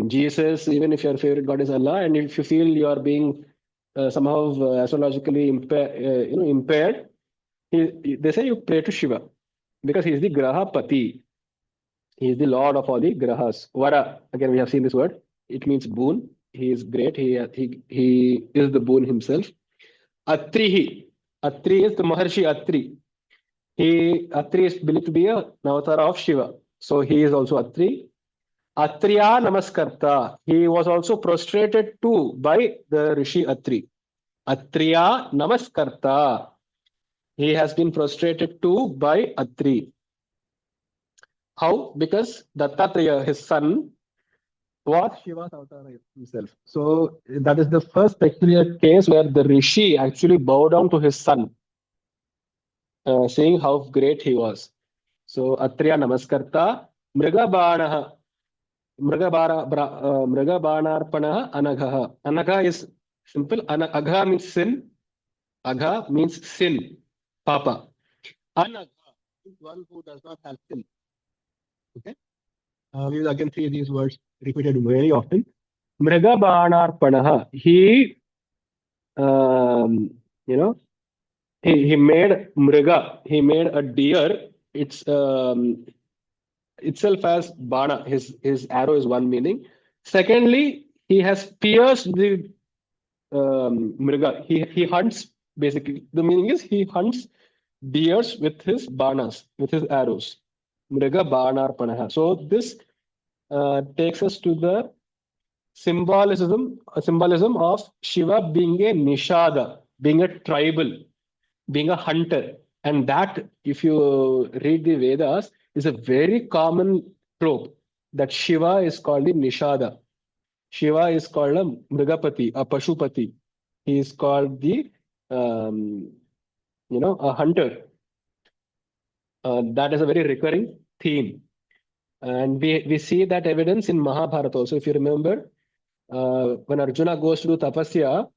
Jesus, even if your favorite god is Allah, and if you feel you are being somehow astrologically impaired, they say you pray to Shiva because he is the Grahapati. He is the lord of all the grahas. Vara, again, we have seen this word. It means boon. He is great. He is the boon himself. Atrihi. Atri is the Maharshi Atri. Atri is believed to be an avatar of Shiva. So he is also Atri. Atriya Namaskarta. He was also prostrated to by the Rishi Atri. Atriya Namaskarta. He has been prostrated to by Atri. How? Because Dattatreya, his son, was Shiva's avatar himself. So that is the first peculiar case where the rishi actually bowed down to his son, saying how great he was. So Atriya Namaskarta Mrigabanaha Mrigabanarpanaha Anagha. Anagha is simple. Agha means sin. Agha means sin. Papa. Anagha is one who does not have sin. Okay. We will again see these words repeated very often. Mrigabanarpanaha. Um, you know, he made mriga. He made a deer. It's itself as bana. His arrow is one meaning. Secondly, he has pierced the mriga. He hunts basically. The meaning is he hunts deers with his banas, with his arrows. Mriga banarpanaha. So this takes us to the symbolism of Shiva being a nishada, being a tribal, being a hunter. And that, if you read the Vedas, is a very common trope that Shiva is called the nishada. Shiva is called a mrigapati, a pashupati. He is called the um, a hunter. That is a very recurring theme. And we see that evidence in Mahabharata also. If you remember, when Arjuna goes to do tapasya,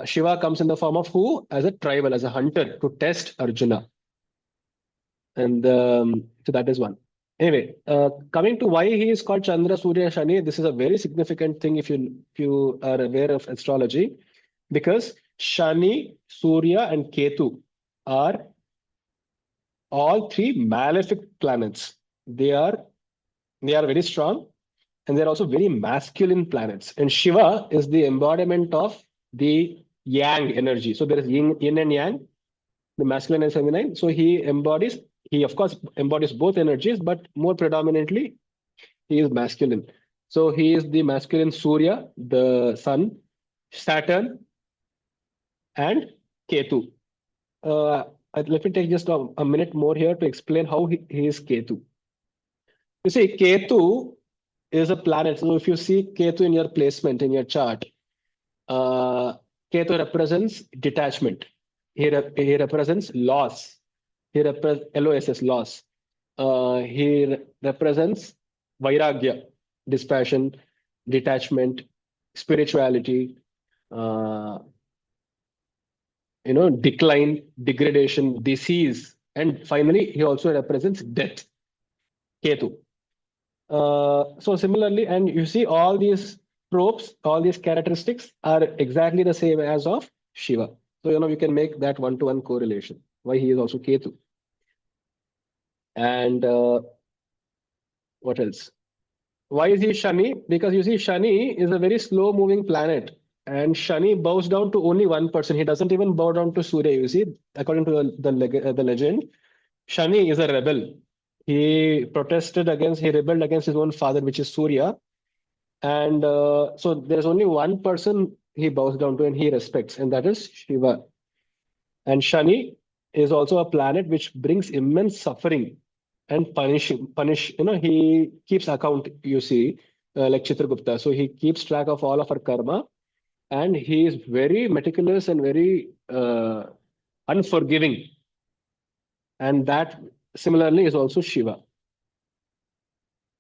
Shiva comes in the form of who? As a tribal, as a hunter to test Arjuna. And so that is one. Anyway, coming to why he is called Chandra, Surya, Shani, this is a very significant thing if you are aware of astrology, because Shani, Surya, and Ketu are all three malefic planets. They are very strong, and they're also very masculine planets. And Shiva is the embodiment of the yang energy. So there is yin and yang, the masculine and feminine. So he of course embodies both energies, but more predominantly he is masculine. So he is the masculine Surya, the sun, Saturn, and Ketu. Let me take just a minute more here to explain how he is Ketu. You see, Ketu is a planet. So if you see Ketu in your placement in your chart, uh, Ketu represents detachment. He represents loss. LOSS, loss. He represents vairagya, dispassion, detachment, spirituality, uh, decline, degradation, disease, and finally, he also represents death. Ketu. So similarly, and you see all these tropes, all these characteristics are exactly the same as of Shiva. So we can make that one-to-one correlation. Why he is also Ketu. And what else? Why is he Shani? Because you see, Shani is a very slow-moving planet, and Shani bows down to only one person. He doesn't even bow down to Surya. You see, according to the legend, Shani is a rebel. He rebelled against his own father, which is Surya. And so there's only one person he bows down to and he respects, and that is Shiva. And Shani is also a planet which brings immense suffering and punish. He keeps account, you see, like Chitragupta. So he keeps track of all of our karma, and he is very meticulous and very unforgiving. And that similarly is also Shiva.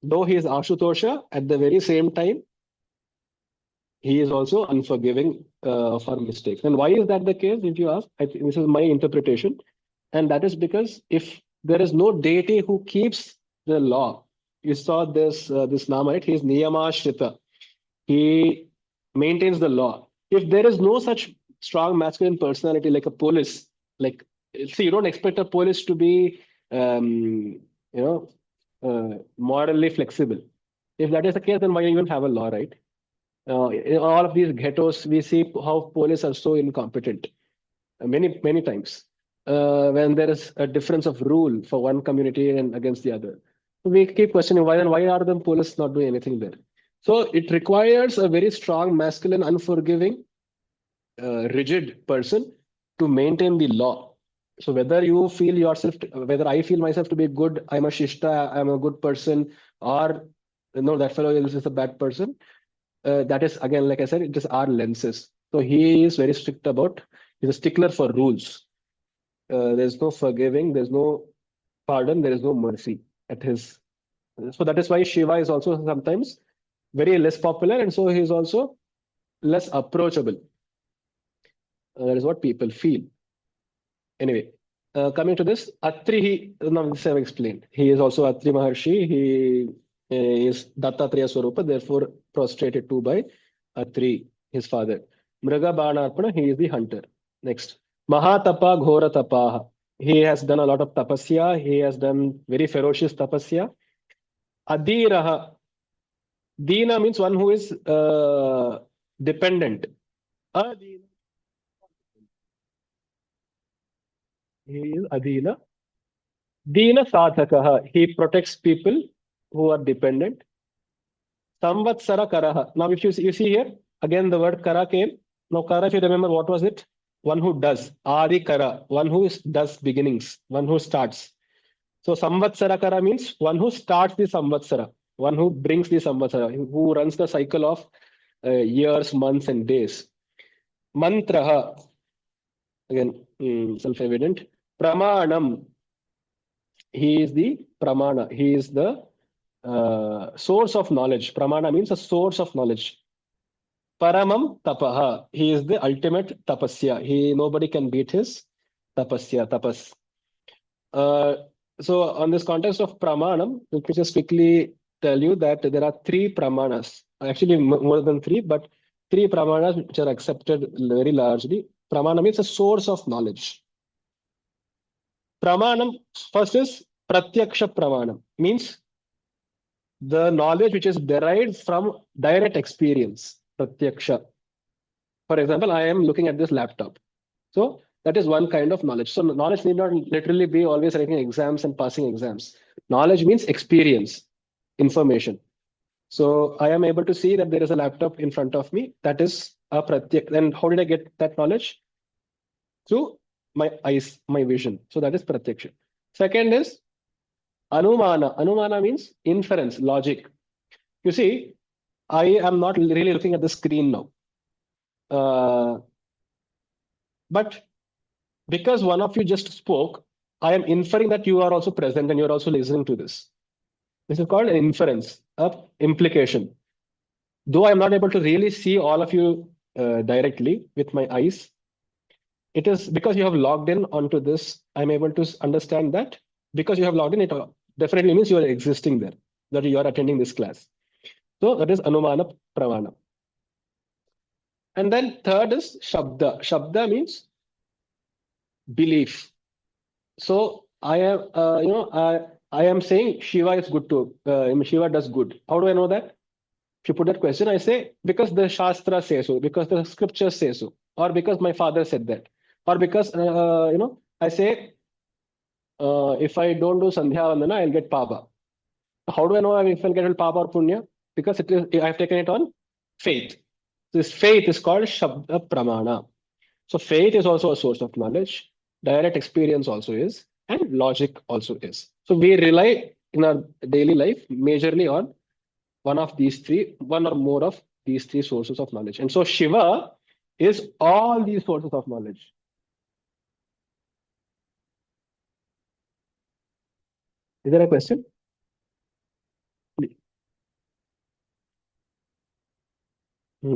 Though he is Ashutosha, at the very same time, he is also unforgiving of our mistakes. And why is that the case, if you ask? I think this is my interpretation. And that is because if there is no deity who keeps the law, you saw this Nama, right? He is Niyamashrita. He maintains the law. If there is no such strong masculine personality like a police, like, see, you don't expect a police to be, morally flexible. If that is the case, then why even have a law, right? In all of these ghettos, we see how police are so incompetent many times when there is a difference of rule for one community and against the other. We keep questioning why are the police not doing anything there? So it requires a very strong, masculine, unforgiving, rigid person to maintain the law. So whether I feel myself to be good, I'm a shishta, I'm a good person, or no, that fellow is a bad person. That is again, like I said, it is our lenses. So he is very strict about. He's a stickler for rules. There's no forgiving. There's no pardon. There is no mercy at his. So that is why Shiva is also sometimes very less popular, and so he is also less approachable. That is what people feel. Anyway, coming to this, Atri, now this I have explained. He is also Atri Maharshi. He is Dattatreya Swarupa, therefore prostrated to by Atri, his father. Mriga Banarpana, he is the hunter. Next, Mahatapa Ghora Tapaha. He has done a lot of tapasya. He has done very ferocious tapasya. Adiraha. Dina means one who is dependent. Adina. He is Adina. Dina Sadhakaha. He protects people who are dependent. Samvatsara Karaha. Now, if you see here, again the word Kara came. Now, Kara, if you remember, what was it? One who does. Adi Kara. One who does beginnings. One who starts. So, Samvatsara Kara means one who starts the Samvatsara. One who brings the Samvatsara. Who runs the cycle of years, months, and days. Mantraha. Again, self-evident. Pramanam. He is the Pramana. He is the source of knowledge. Pramana means a source of knowledge. Paramam tapaha. He is the ultimate tapasya. Nobody can beat his tapasya, tapas. So on this context of pramanam, let me just quickly tell you that there are three pramanas. Actually, more than three, but three pramanas which are accepted very largely. Pramana means a source of knowledge. Pramanam, first is pratyaksha pramanam, means the knowledge which is derived from direct experience, pratyaksha. For example, I am looking at this laptop. So that is one kind of knowledge. So knowledge need not literally be always writing exams and passing exams. Knowledge means experience, information. So I am able to see that there is a laptop in front of me. That is a pratyak. And how did I get that knowledge? Through my eyes, my vision. So that is pratyaksha. Second is anumana. Anumana means inference, logic. You see, I am not really looking at the screen now. But because one of you just spoke, I am inferring that you are also present and you're also listening to this. This is called an inference, of implication. Though I am not able to really see all of you directly with my eyes, it is because you have logged in onto this, I'm able to understand that because you have logged in, it definitely means you are existing there, that you are attending this class. So that is Anumana Pravana. And then third is Shabda. Shabda means belief. So I am, I am saying Shiva is good too. Shiva does good. How do I know that? If you put that question, I say because the Shastra says so, because the scriptures say so, or because my father said that, or because I say if I don't do Sandhya Vandana, I'll get Papa. How do I know if I'll get Papa or Punya? Because it is I've taken it on faith. This faith is called Shabda Pramana. So faith is also a source of knowledge. Direct experience also is, and logic also is. So we rely in our daily life majorly on one of these three, one or more of these three sources of knowledge. And so Shiva is all these sources of knowledge. Is there a question? Hmm.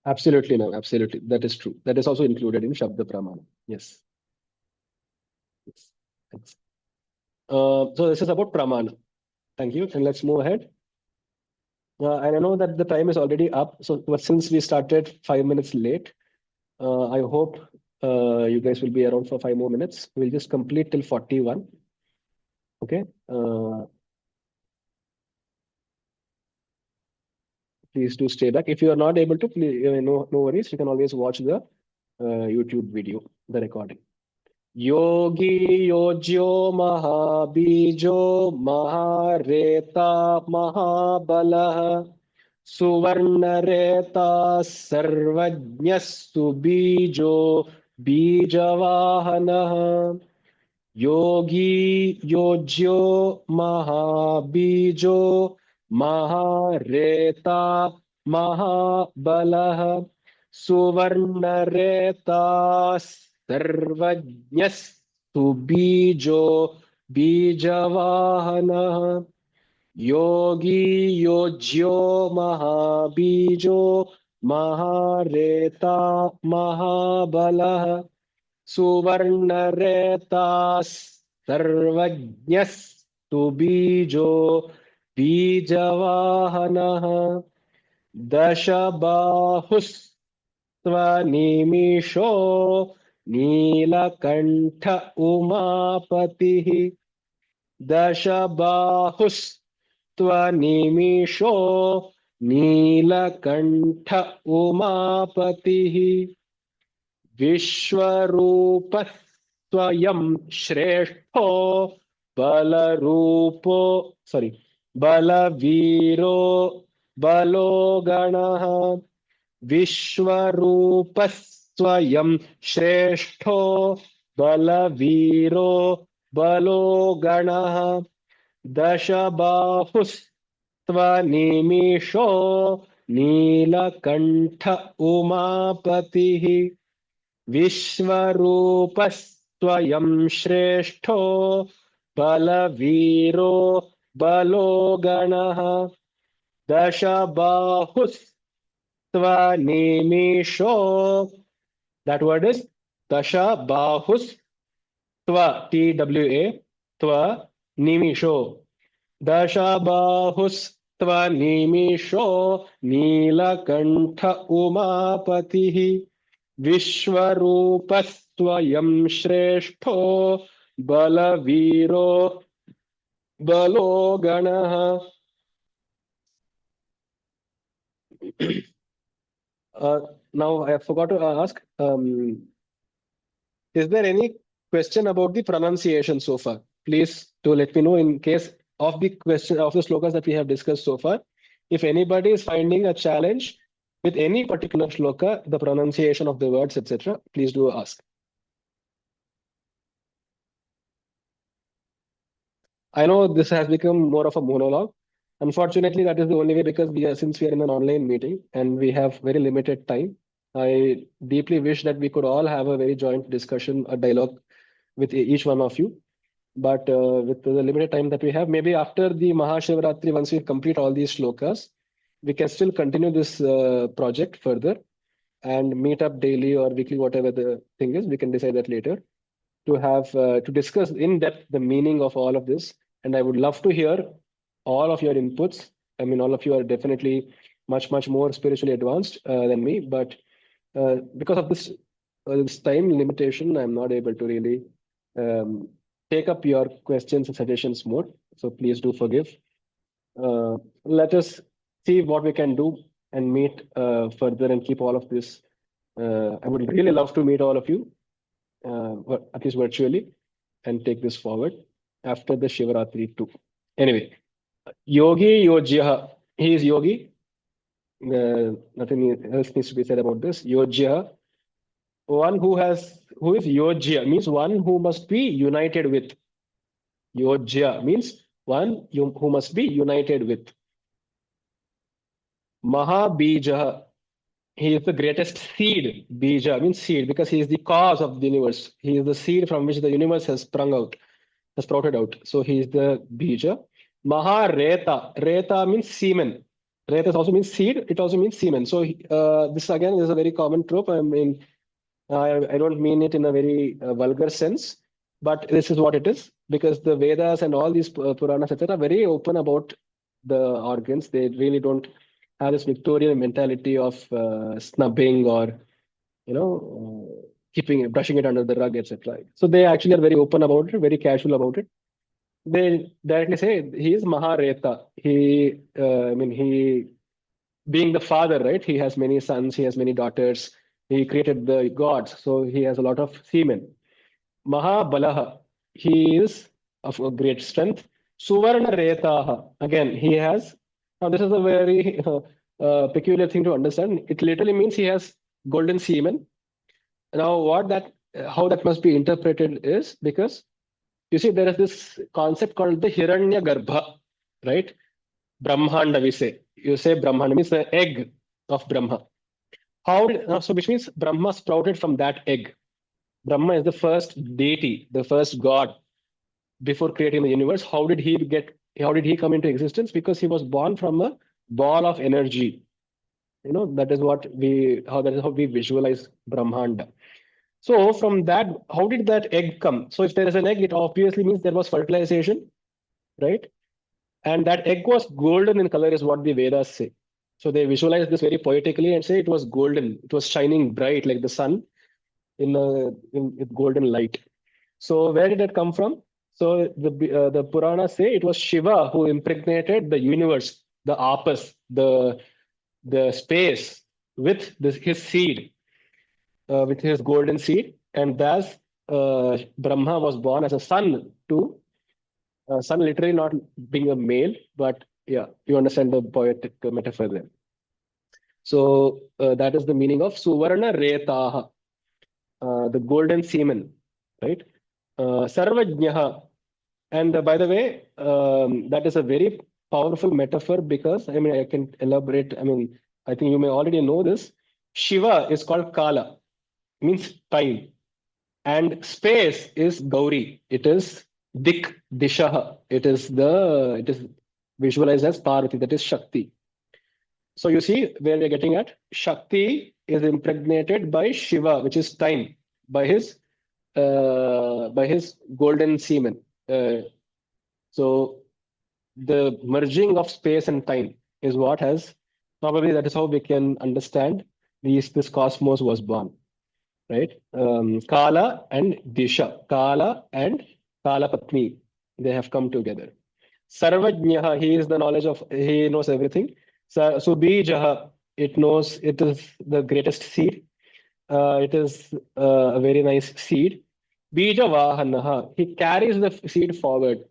Absolutely, no, absolutely. That is true. That is also included in Shabda Pramana. Yes. Yes. Thanks. So this is about Pramana. Thank you. And let's move ahead. And I know that the time is already up. So but since we started 5 minutes late, I hope you guys will be around for 5 more minutes. We'll just complete till 41. Okay. Please do stay back. If you are not able to, please, no worries. You can always watch the YouTube video, the recording. योगी योज्यो महाबीजो महारेता महाबलः सुवर्णरेता सर्वज्ञः सुबीजो बीजवाहनः योगी योज्यो महाबीजो महारेता महाबलः सुवर्णरेता सर्वज्ञः सुबीजो बीजवाहनः योगी योज्यो महाबीजो महारेता महाबलः सुवर्णरेता सर्वज्ञः सुबीजो बीजवाहनः दशबाहुस्त्वनिमिषो नीलकण्ठ उमापतिः दशबाहुस्त्वनिमिषो नीलकण्ठ उमापतिः विश्वरूपः स्वयं श्रेष्ठो बलरूपो बलवीरो बलो गणः विश्वरूपः स्वयं श्रेष्ठो बलवीरो बलो गणः दशबाहुस्त्वनिमिषो नीलकण्ठ उमापतिः विश्वरूपस्त्वयं श्रेष्ठो बलवीरो बलो गणः दशबाहुस्त्वनिमिषो that word is dashabahus twa twa twa nimisho dashabahus twa nimisho neelakantha umapatihi विश्वरूपस्त्वयं श्रेष्ठो बलवीरो बलो गणः now I forgot to ask is there any question about the pronunciation so far? Please do let me know in case of the question of the slokas that we have discussed so far. If anybody is finding a challenge with any particular shloka, the pronunciation of the words, etc., please do ask. I know this has become more of a monologue. Unfortunately, that is the only way because since we are in an online meeting and we have very limited time, I deeply wish that we could all have a very joint discussion, a dialogue with each one of you. But with the limited time that we have, maybe after the Mahashivratri, once we complete all these shlokas, we can still continue this project further and meet up daily or weekly, whatever the thing is. We can decide that later to have to discuss in depth the meaning of all of this. And I would love to hear all of your inputs. I mean, all of you are definitely much more spiritually advanced than me, but because of this time limitation, I'm not able to really take up your questions and suggestions more. So please do forgive. Let us see what we can do and meet further and keep all of this. I would really love to meet all of you, at least virtually, and take this forward after the Shivaratri too. Anyway, Yogi Yojya, he is Yogi. Nothing else needs to be said about this. Yojya, one who is Yojya means one who must be united with. Yojya means one who must be united with. Mahabija, he is the greatest seed. Bija means seed because he is the cause of the universe. He is the seed from which the universe has sprung out, has sprouted out. So he is the Bija. Mahareta. Reta means semen. Reta also means seed. It also means semen. So this again is a very common trope. I mean, I don't mean it in a very vulgar sense, but this is what it is because the Vedas and all these Puranas, etc., are very open about the organs. They really don't have this Victorian mentality of snubbing or brushing it under the rug, etc. So they actually are very open about it, very casual about it. They directly say he is Mahareta. He being the father, right? He has many sons, he has many daughters. He created the gods, so he has a lot of semen. Mahabalaha, he is of a great strength. Suvarna Retaha, again, he has. Now, this is a very peculiar thing to understand. It literally means he has golden semen. Now, how that must be interpreted is because you see, there is this concept called the Hiranya Garbha, right? Brahmanda, we say. You say Brahmanda means the egg of Brahma. Which means Brahma sprouted from that egg. Brahma is the first deity, the first god before creating the universe. How did he come into existence? Because he was born from a ball of energy. That is how we visualize Brahmanda. So from that, how did that egg come? So if there is an egg, it obviously means there was fertilization, right? And that egg was golden in color, is what the Vedas say. So they visualize this very poetically and say it was golden. It was shining bright like the sun with golden light. So where did that come from? So the Puranas say it was Shiva who impregnated the universe, the apas, the space with his seed, with his golden seed, and thus Brahma was born as a son to son, literally not being a male, but yeah, you understand the poetic metaphor there. So that is the meaning of Suvarna Retaha, the golden semen, right? Sarvajnaha. And by the way, that is a very powerful metaphor because, I mean, I can elaborate. I mean, I think you may already know this. Shiva is called Kala, means time. And space is Gauri. It is Dik, Dishaha. It is visualized as Parvati, that is Shakti. So you see where we're getting at. Shakti is impregnated by Shiva, which is time, by his golden semen. So the merging of space and time is what has probably that is how we can understand this cosmos was born, right? Kala and Disha, Kala and Kala Patni, they have come together. Sarvajnaha, he knows everything. Subijaha, it is the greatest seed. It is a very nice seed. Bija Vahanaha, he carries the seed forward.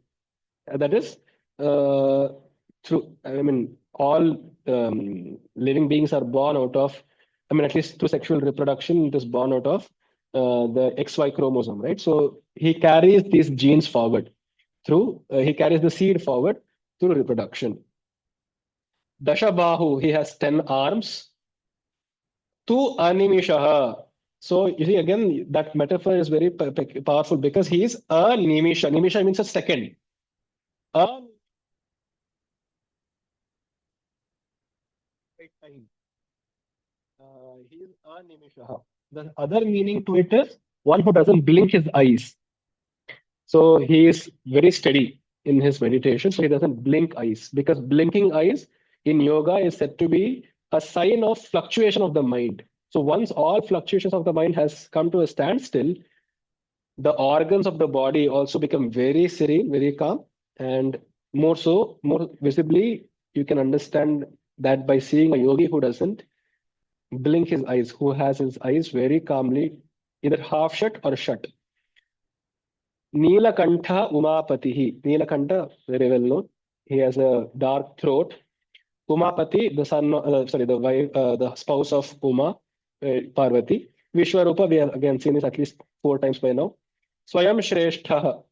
That is uh, I mean, all living beings are born out of, I mean, at least through sexual reproduction, it is born out of the XY chromosome, right? So he carries these genes forward he carries the seed forward through reproduction. Dashabahu, he has 10 arms. Tu animishaha. So you see, again, that metaphor is very powerful because he is a nimisha. Nimisha means a second. A time. He is animishaha. The other meaning to it is one who doesn't blink his eyes. So he is very steady in his meditation. So he doesn't blink eyes because blinking eyes in yoga is said to be a sign of fluctuation of the mind. So once all fluctuations of the mind has come to a standstill, the organs of the body also become very serene, very calm, and more visibly, you can understand that by seeing a yogi who doesn't blink his eyes, who has his eyes very calmly, either half shut or shut. Neelakantha Umapatihi. Neelakantha, very well known. He has a dark throat. Umapati, the spouse of Uma, Parvati. Vishwarupa, we have again seen this at least 4 times by now. Swayam Shrestha,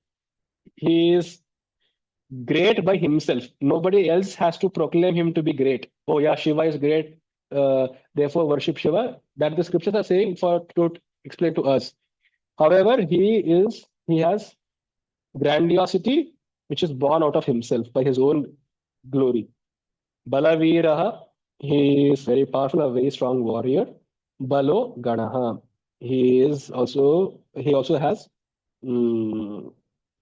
he is great by himself. Nobody else has to proclaim him to be great. Oh yeah, Shiva is great. Therefore, worship Shiva. That the scriptures are saying to explain to us. However, he has grandiosity which is born out of himself by his own glory. Balaviraha, he is very powerful, a very strong warrior. Balo Ganaha, he also has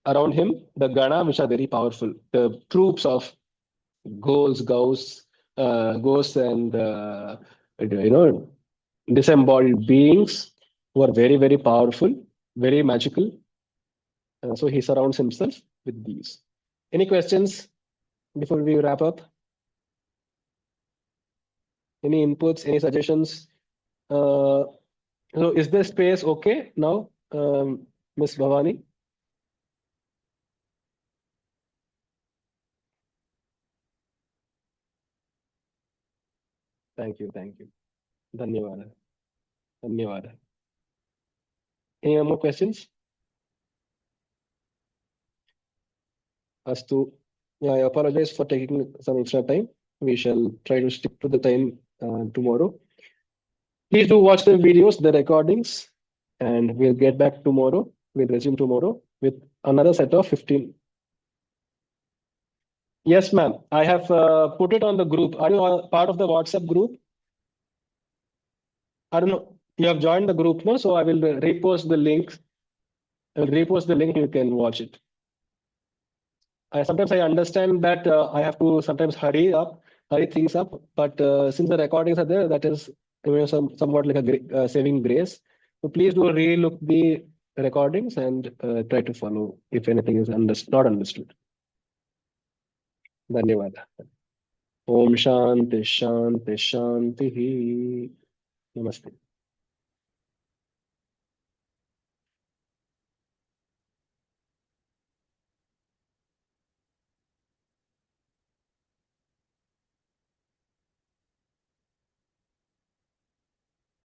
around him the Gana, which are very powerful. The troops of ghosts and disembodied beings who are very, very powerful, very magical. So he surrounds himself with these. Any questions before we wrap up? Any inputs, any suggestions? So is the space okay now? Miss Bhavani. Thank you. Thank you. Dhanyawad. Dhanyawad. Any more questions? Astu. Yeah, I apologize for taking some extra time. We shall try to stick to the time tomorrow. Please do watch the videos, the recordings, and we'll get back tomorrow. We'll resume tomorrow with another set of 15. Yes, ma'am. I have put it on the group. Are you all part of the WhatsApp group? I don't know. You have joined the group now, so I will repost the link. I will repost the link. You can watch it. Sometimes I understand that I have to sometimes hurry things up. But since the recordings are there, that is somewhat like a saving grace. So please do relook the recordings and try to follow if anything is not understood. धन्यवाद. ओम शांति शांति शांति. Namaste.